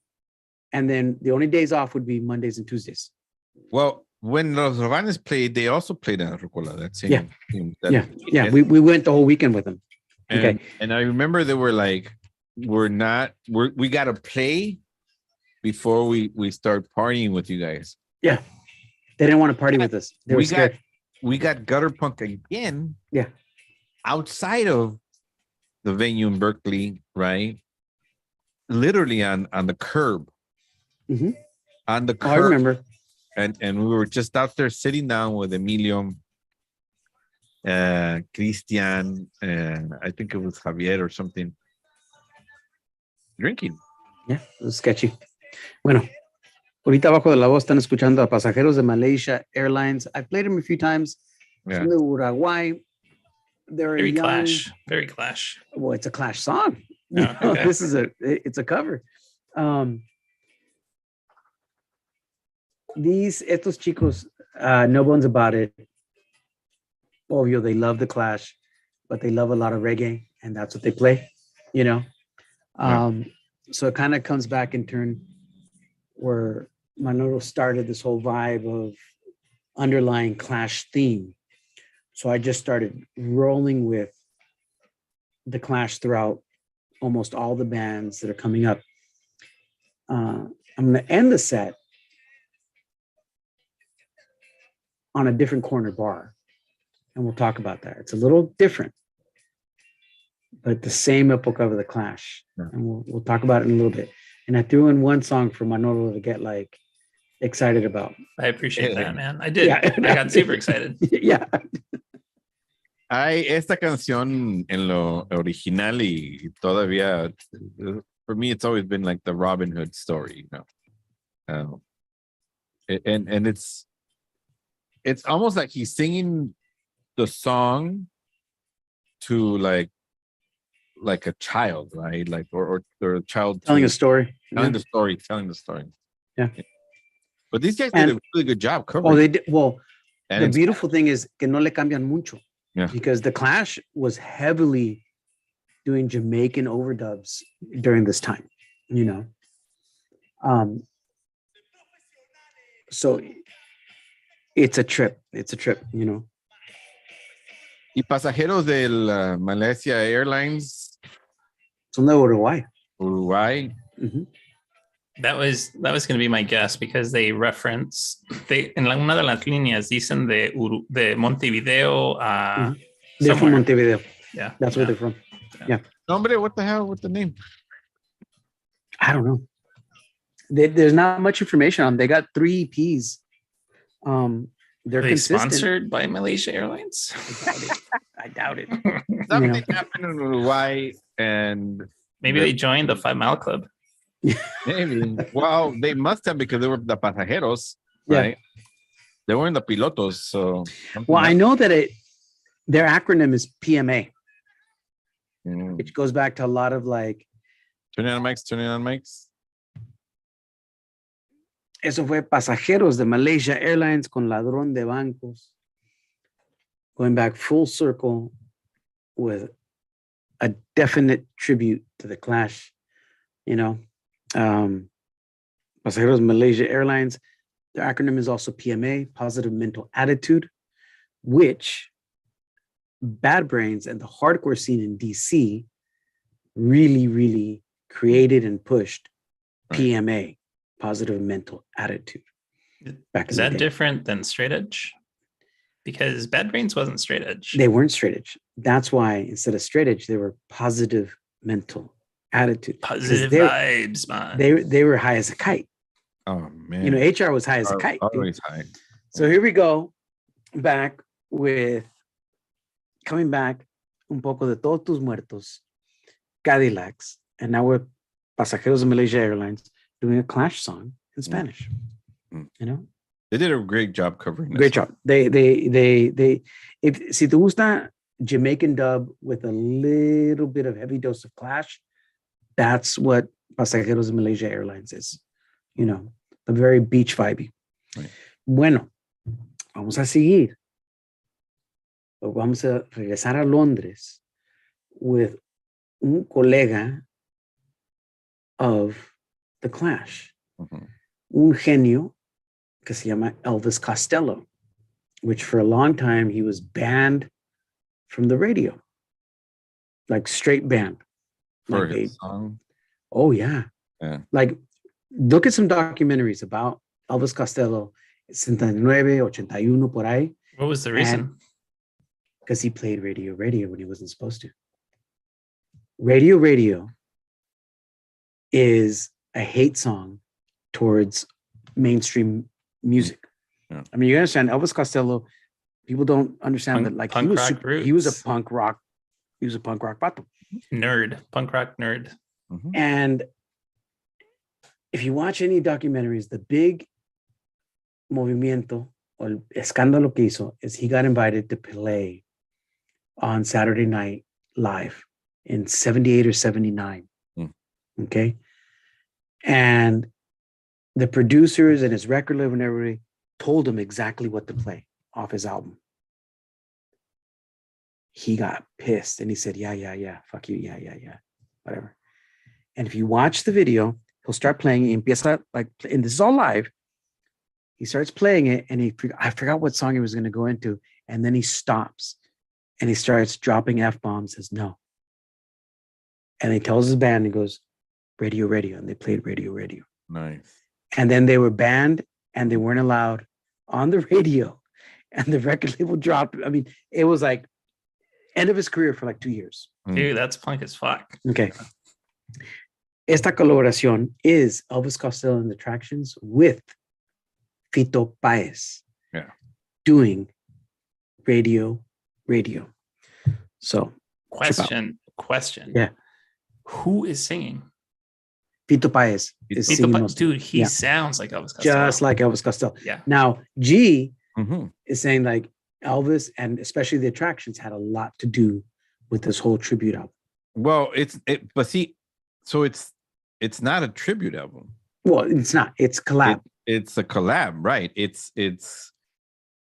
and then the only days off would be Mondays and Tuesdays. Well, when Los Rabanes played, they also played in La Rocola. That same we went the whole weekend with them. And I remember they were like, we got to play before we start partying with you guys. Yeah. They didn't want to party with us. They were scared. We got gutter punk again. Yeah. Outside of the venue in Berkeley, right? Literally on the curb. Mm-hmm. On the curb. I remember. And we were just out there sitting down with Emilio, Christian, and I think it was Javier or something, drinking. Yeah, it was sketchy. Bueno, ahorita abajo de la voz están escuchando a Pasajeros de Malaysia Airlines. I played them a few times. Yeah. From the Uruguay. They're very young. Clash. Very Clash. Well, it's a Clash song. Oh, okay. It's a cover. Estos chicos, no bones about it. Obvio, they love the Clash, but they love a lot of reggae, and that's what they play, So it kind of comes back in turn where Manolo started this whole vibe of underlying Clash theme. So I just started rolling with the Clash throughout almost all the bands that are coming up. I'm going to end the set on a different corner bar, and we'll talk about that. It's a little different, but the same epoch of the Clash, and we'll talk about it in a little bit. And I threw in one song for Manolo to get excited about. I appreciate that, man. I did. Yeah. I got super excited. Yeah. Hay esta canción en lo original y todavía, for me, it's always been like the Robin Hood story, and it's almost like he's singing the song to like a child, right? Like or a child Telling a story. telling the story. Yeah. But these guys And- did a really good job Oh, covering. they did. Well, And the it's- beautiful thing is que no le cambian mucho. Yeah. Because the Clash was heavily doing Jamaican overdubs during this time, you know. So it's a trip. It's a trip, you know. Y pasajeros del Malaysia Airlines Son de Uruguay. Uruguay. Mhm. That was going to be my guess because they reference una de las líneas dicen de Montevideo a They're from somewhere. Montevideo. Yeah, That's where they're from. Hombre, what the hell with the name? I don't know. There's not much information on them. They got 3 EPs. They're Are they consistent. sponsored by Malaysia Airlines? I doubt it. Something happened in Uruguay, and Maybe they joined the 5 Mile Club. maybe. Well, they must have because they were the pasajeros, Yeah. right? They weren't the pilotos. So, Well, I know that their acronym is PMA, Mm. which goes back to a lot of like, Turning on mics. eso fue pasajeros de Malaysia Airlines con ladrón de bancos. Going back full circle with a definite tribute to the Clash, you know. Pasajeros Malaysia Airlines, their acronym is also PMA, Positive Mental Attitude, which Bad Brains and the hardcore scene in DC really, really created and pushed Right. PMA, Positive Mental Attitude. Back Is in the that day. different than Straight Edge? Because Bad Brains wasn't Straight Edge. They weren't straight edge. That's why instead of straight edge, they were positive mental attitude. 'Cause Positive they- vibes, man. They were high as a kite. Oh man, You know, HR was high as a kite. dude. Always high. So here we go back with coming back un poco de todos tus muertos, Cadillacs, and now we're Pasajeros de Malaysia Airlines doing a Clash song in Spanish. Mm. You know, They did a great job covering. great job. They if si te gusta Jamaican dub with a little bit of heavy dose of Clash, that's what Pasajeros de Malaysia Airlines is. You know, a very beach vibey. Right. Bueno, vamos a seguir. Vamos a regresar a Londres with un colega of the Clash, Mhm. un genio que se llama Elvis Costello, which for a long time he was banned from the radio, like straight banned. For Like his song. oh yeah. Yeah. Like look at some documentaries about Elvis Costello, 69, 81 por ahí, What was the reason? because he played Radio when he wasn't supposed to. Radio is a hate song towards mainstream music. Yeah. I mean, you understand Elvis Costello, people don't understand Punk- that like punk rock he was roots. a punk rock pato. Nerd, punk rock nerd. Mhm. And if you watch any documentaries, the big movimiento or el escándalo que hizo is he got invited to play on Saturday Night Live in 78 or 79. Mm. Okay. And the producers and his record label and everybody told him exactly what to play off his album. He got pissed and he said, yeah, fuck you, yeah, whatever. And if you watch the video, he'll start playing it, empieza like, and this is all live. He starts playing it and I forgot what song he was going to go into. And then he stops and he starts dropping F-bombs, says no. And he tells his band, he goes, Radio. And they played Radio. Nice. And then they were banned and they weren't allowed on the radio. And the record label dropped. I mean, it was like end of his career for like 2 years. Dude, that's punk as fuck. Okay. Esta colaboración is Elvis Costello and the Attractions with Fito Páez. Yeah. Doing Radio. So Question. Yeah. Who is singing? Fito Páez is Fito singing Pa- most- Dude, he Yeah. sounds like Elvis Costello. just like Elvis Costello. Yeah. Now, G Mhm. is saying like Elvis and especially the Attractions had a lot to do with this whole tribute album. Well, but see, so it's not a tribute album. Well, it's not. It's collab. It's a collab, right? It's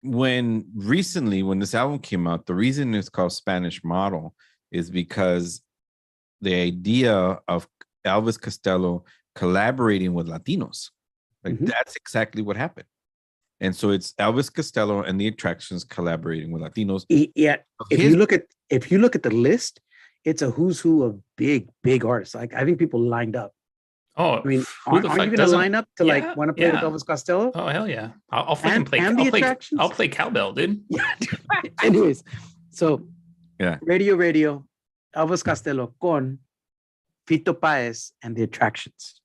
when this album came out, the reason it's called Spanish Model is because the idea of Elvis Costello collaborating with Latinos, like that's exactly what happened. And so it's Elvis Costello and the Attractions collaborating with Latinos. Yeah, if you look at the list, it's a who's who of big artists. Like I think people lined up. Oh, I mean, aren't you going to line up to like want to play with Elvis Costello? Oh hell yeah! I'll fucking play. I'll play cowbell, dude. Yeah. Anyways, so yeah, Radio, Elvis Costello con Fito Páez and the Attractions.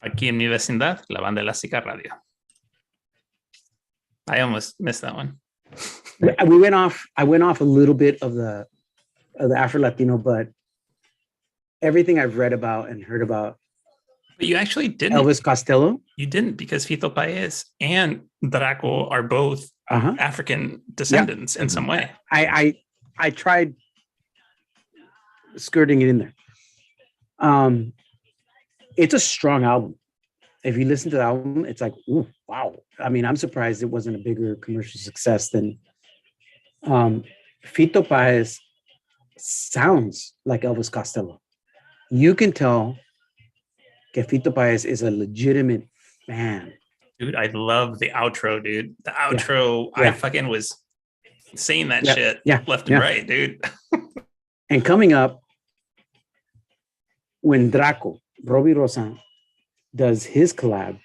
Aquí en mi vecindad, la banda elástica radio. I almost missed that one. I went off a little bit of the Afro Latino, but everything I've read about and heard about. But you actually didn't. Elvis Costello? You didn't, because Fito Páez and Draco are both African descendants in some way. I tried skirting it in there. It's a strong album. If you listen to the album, it's like, ooh, wow. I mean, I'm surprised it wasn't a bigger commercial success than Fito Páez sounds like Elvis Costello. You can tell que Fito Páez is a legitimate fan. Dude, I love the outro, dude. The outro, I fucking was saying that shit left and right, dude. And coming up, when Draco, Robbie Rosan, does his collab,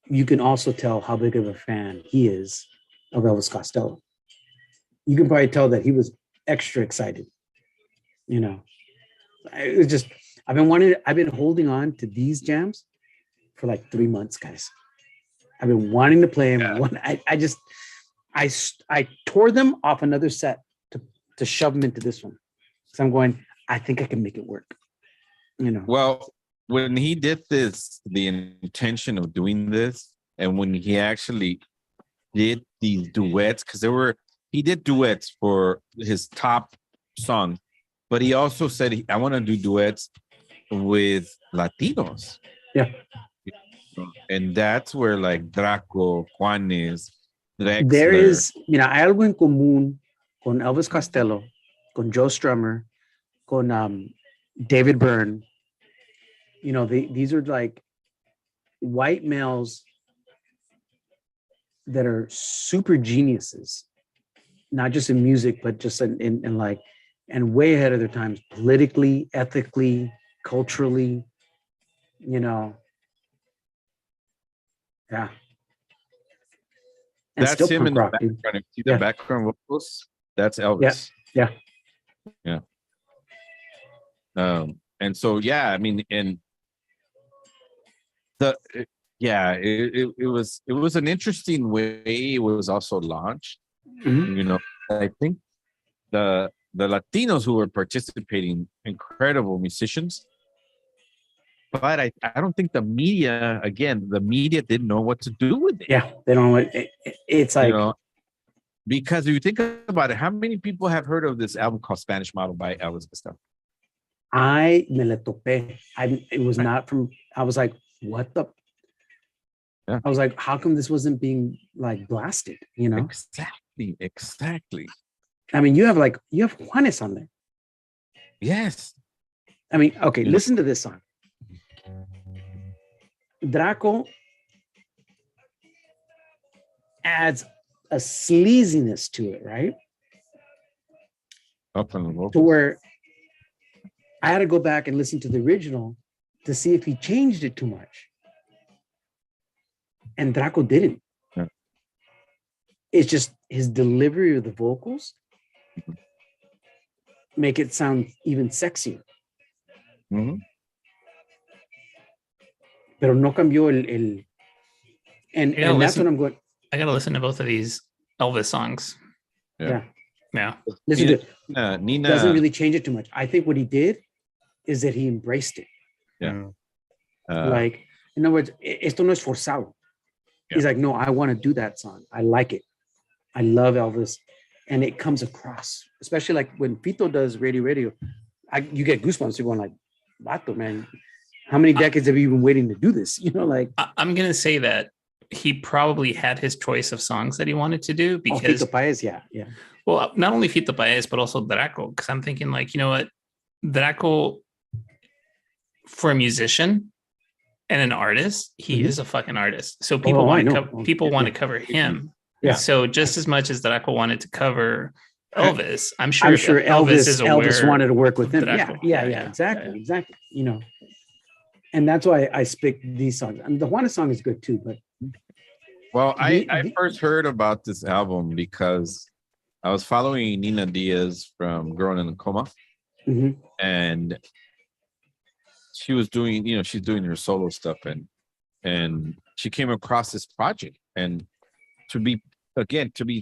you can also tell how big of a fan he is of Elvis Costello. You can probably tell that he was extra excited. You know, it was just, I've been holding on to these jams for like 3 months, guys. I've been wanting to play them. Yeah. I tore them off another set to shove them into this one. So I'm going, I think I can make it work. You know. Well, when he did this, the intention of doing this, and when he actually did these duets, because he did duets for his top song, but he also said, I want to do duets with Latinos. Yeah. And that's where like Draco, Juanes, Drexler. There is, hay algo en común con Elvis Costello, con Joe Strummer, con David Byrne. These are like white males that are super geniuses, not just in music, but just in like, and way ahead of their times, politically, ethically, culturally, Yeah. And that's him in the background. If you see the background vocals, that's Elvis. Yeah. And so, I mean, and it was an interesting way it was also launched. Mm-hmm. I think the Latinos who were participating, incredible musicians, but I don't think the media didn't know what to do with it. Yeah, they don't know. It's like, because if you think about it, how many people have heard of this album called Spanish Model by Elvis Costello? I me le topé. It was not from, I was like, what the? Yeah. I was like, how come this wasn't being like blasted? Exactly. I mean, you have Juanes on there. Yes. I mean, okay, listen to this song. Draco adds a sleaziness to it, right? Up on the vocals. To where I had to go back and listen to the original to see if he changed it too much. And Draco didn't. Yeah. It's just his delivery of the vocals make it sound even sexier. Mm-hmm. Pero no cambió el and that's what I'm going. I gotta listen to both of these Elvis songs. Yeah. Nina Listen to it. Doesn't really change it too much. I think what he did is that he embraced it. Yeah. Like, in other words, esto no es forzado. Yeah. He's like, no, I want to do that song. I like it. I love Elvis, and it comes across, especially like when Fito does radio. You get goosebumps. You're going like, "Vato, man, how many decades have you been waiting to do this?" Like I'm gonna say that he probably had his choice of songs that he wanted to do because Fito Paez, yeah. Well, not only Fito Paez, but also Draco. Because I'm thinking, like, you know what, Draco, for a musician and an artist, he is a fucking artist. So people want to cover him. Yeah. So just as much as Draco wanted to cover Elvis, I'm sure Elvis wanted to work with him. Draco. Yeah, exactly. And that's why I picked these songs. I mean, the Juana song is good too, but I first heard about this album because I was following Nina Diaz from Growing in a Coma, and she was doing, she's doing her solo stuff, and she came across this project, and to be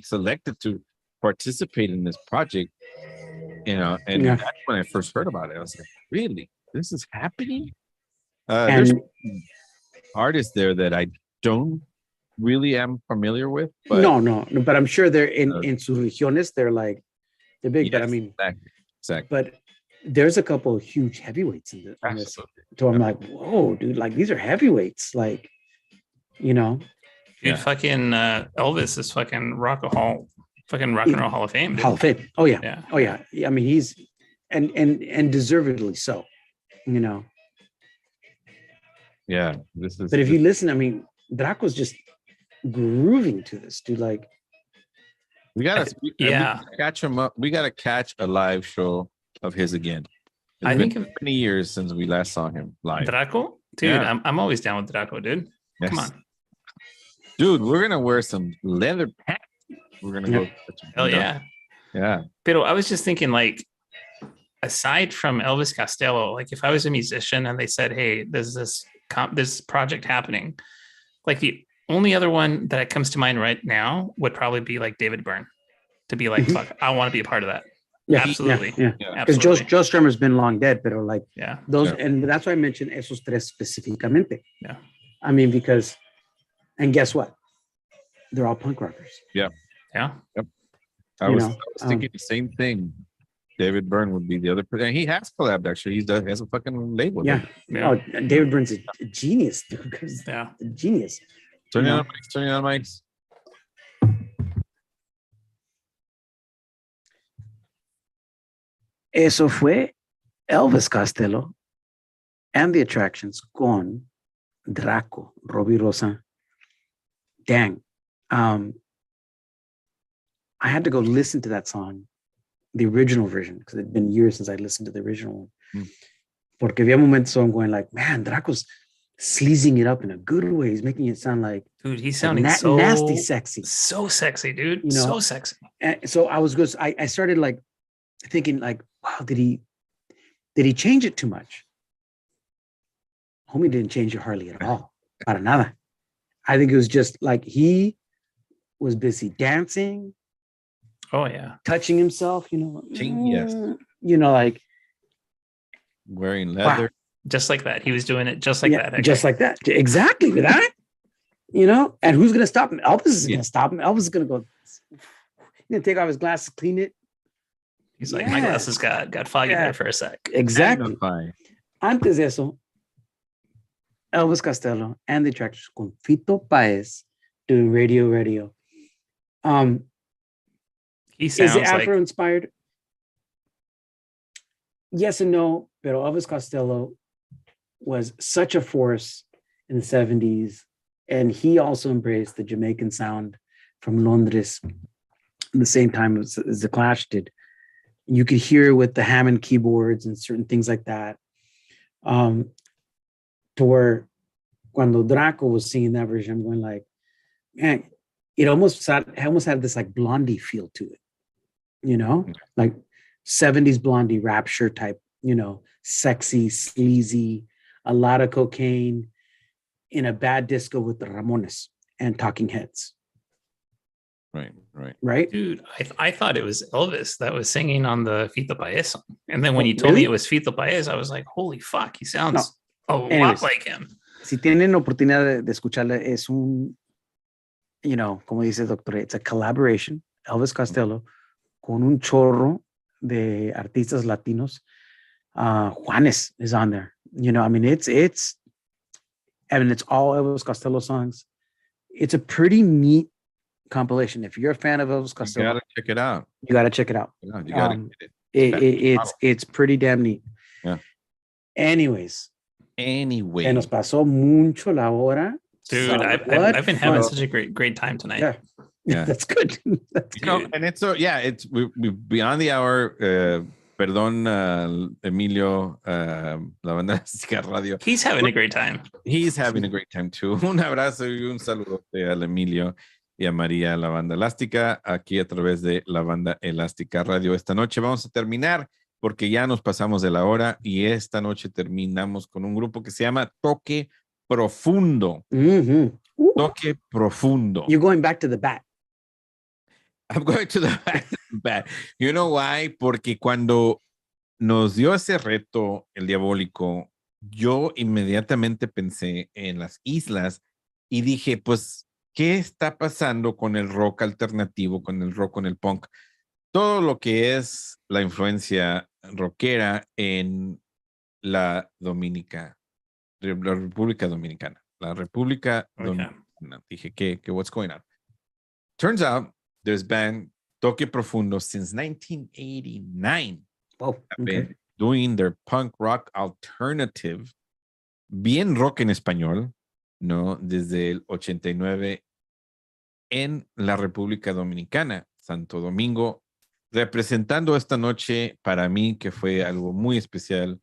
selected to participate in this project, and that's when I first heard about it. I was like, really, this is happening? There's artists there that I don't really am familiar with, but no, but I'm sure they're in sus regiones, they're big. Yes, but I mean, exactly. But there's a couple of huge heavyweights in this. So I'm like, whoa, dude, like these are heavyweights, like, Dude, fucking Elvis is fucking Rock and Roll Hall of Fame. Dude. Hall of Fame. Oh yeah. I mean, he's and deservedly so. Yeah, this is. But if you listen, I mean, Draco's just grooving to this, dude. Like, we gotta catch him up. We gotta catch a live show of his again. I think many years since we last saw him live. Draco, dude. Yeah. I'm always down with Draco, dude. Yes. Come on, dude. We're gonna wear some leather pants. We're gonna go. Hell yeah, yeah. Pero I was just thinking, like, aside from Elvis Costello, like if I was a musician and they said, "Hey, there's this project happening," like the only other one that comes to mind right now would probably be like David Byrne, to be like, fuck, I want to be a part of that. Yeah, absolutely. Because Joe Strummer's been long dead, but like those, yeah. And that's why I mentioned esos tres specificamente. Yeah. I mean, because, and guess what? They're all punk rockers. Yeah. Yeah. Yep. I was thinking the same thing. David Byrne would be the other person. And he has collabed, actually. He has a fucking label. Yeah. Oh, David Byrne's a genius, dude. A genius. Turning on mics. Eso fue Elvis Costello and the Attractions con Draco, Robbie Rosa. Dang. I had to go listen to that song, the original version, because it'd been years since I listened to the original one. Porque había momentos I'm going like, man, Draco's sleazing it up in a good way. He's making it sound like, dude, he's sounding so nasty, sexy. So sexy, dude. So sexy. And so I started like thinking like, wow, did he change it too much? Homie didn't change it hardly at all. Para nada. I think it was just like he was busy dancing. Oh yeah. Touching himself, Yes. Like wearing leather. Wow. Just like that. He was doing it just like that. Just like that. Exactly. With that. And who's gonna stop him? Elvis is gonna stop him. Elvis is gonna go, he's gonna take off his glasses, clean it. He's like, my glasses got foggy there for a sec. Exactly. Antes de eso, Elvis Costello and the Attractions con Fito Paez doing Radio. He sounds is it Afro inspired? Yes and no, but Elvis Costello was such a force in the 70s, and he also embraced the Jamaican sound from Londres at the same time as the Clash did. You could hear with the Hammond keyboards and certain things like that. To where cuando Draco was singing that version, I'm going like, man, it almost had this like Blondie feel to it, like 70s Blondie Rapture type, sexy, sleazy, a lot of cocaine in a bad disco with the Ramones and Talking Heads. Right. Dude, I thought it was Elvis that was singing on the Fito Paez song. And then when you told me it was Fito Paez, I was like, holy fuck, he sounds lot like him. Si tienen oportunidad de escucharle, es un you know, como dice Doctor, it's a collaboration, Elvis Costello, con un chorro de artistas latinos. Juanes is on there. You know, I mean, it's all Elvis Costello songs. It's a pretty neat compilation. If you're a fan of Elvis You Costello, gotta check it out. you got to check it out. You gotta get It's pretty damn neat. Yeah. Anyways, Anyway, se nos pasó mucho la hora. Dude, So I've what been having fun. such a great time tonight. Yeah. Yeah. That's good. That's you know, Dude. and it's so it's we beyond the hour. Perdón, Emilio, la banda elástica radio. He's having a great time. He's having a great time too. Un abrazo y un saludo al Emilio y a María, la banda elástica, aquí a través de la banda elástica radio. Esta noche vamos a terminar porque ya nos pasamos de la hora y esta noche terminamos con un grupo que se llama Toque Profundo. Mm-hmm. Toque Profundo. You're going back to the bat. I'm going to the back. You know why? Porque cuando nos dio ese reto el diabólico, yo inmediatamente pensé en las islas y dije, pues, ¿qué está pasando con el rock alternativo, con el rock, con el punk? Todo lo que es la influencia rockera en la República Dominicana. La República Dominicana. Dije, ¿qué? What's going on? Turns out, there's been Toque Profundo since 1989. Oh, Have been doing their punk rock alternative, bien rock en español, ¿no? Desde el 89 en la República Dominicana, Santo Domingo, representando esta noche para mí, que fue algo muy especial,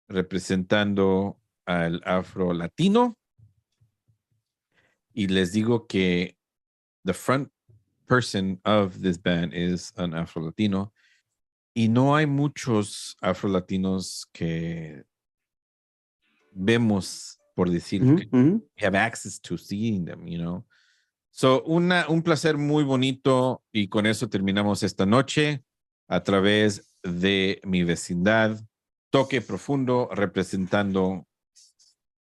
representando al afro latino. Y les digo que the front person of this band is an Afro Latino, y no hay muchos Afro Latinos que vemos, por decir, que have access to seeing them, you know. So, un placer muy bonito, y con eso terminamos esta noche a través de mi vecindad, Toque Profundo, representando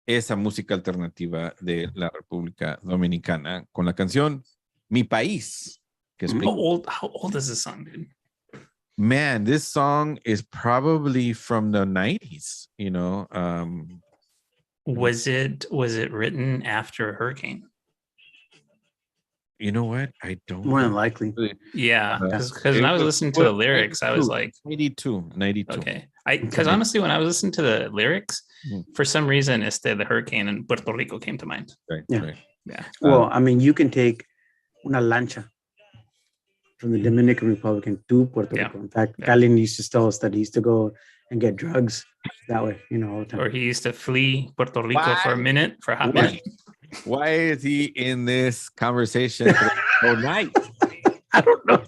esa música alternativa de la República Dominicana con la canción Mi País. Que es How old is this song, dude? Man, this song is probably from the 90s, you know. Was it written after a hurricane? You know what? I don't More than know. likely. Yeah, because when I was listening to the lyrics, I was like, 92. okay. Because honestly, when I was listening to the lyrics, Mhm. for some reason, the hurricane in Puerto Rico came to mind. Right, Yeah. right. Yeah. Well, I mean, you can take una lancha from the Dominican Republic to Puerto Rico. In fact, Kalin used to tell us that he used to go and get drugs that way, you know, all the time. Or he used to flee Puerto Rico for a minute, for a hot minute. Why is he in this conversation all night? I don't know.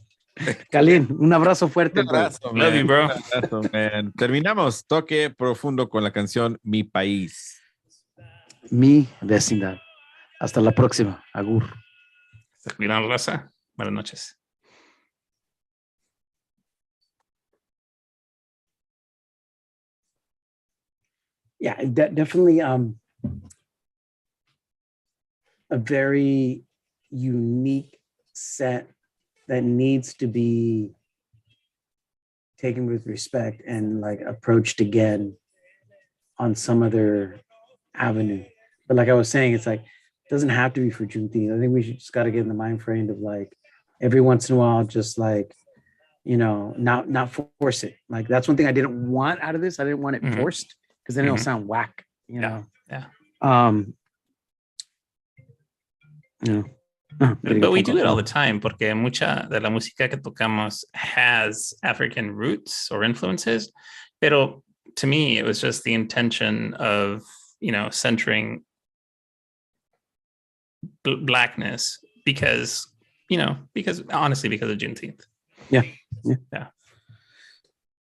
Kalin, un abrazo fuerte. Un abrazo, Love you, bro. Un abrazo, man. Terminamos Toque Profundo con la canción Mi País. Mi vecindad. Hasta la próxima. Agur. Se cuidan, raza. Buenas noches. Yeah, definitely a very unique set that needs to be taken with respect and like approached again on some other avenue. But like I was saying, it's like, it doesn't have to be for Juneteenth. I think we just got to get in the mind frame of like, every once in a while, just like, you know, not force it. Like, that's one thing I didn't want out of this. I didn't want it forced, because then it'll sound whack, you know? Yeah. You know. But we do it all the time, porque mucha de la música que tocamos has African roots or influences. Pero to me, it was just the intention of, you know, centering blackness because honestly, because of Juneteenth. Yeah.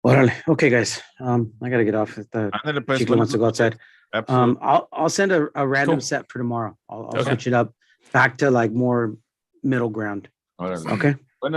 Órale. Okay, guys. I gotta get off. Chico wants to go outside. I'll send a random set for tomorrow. I'll switch it up back to like more middle ground. Órale. Okay.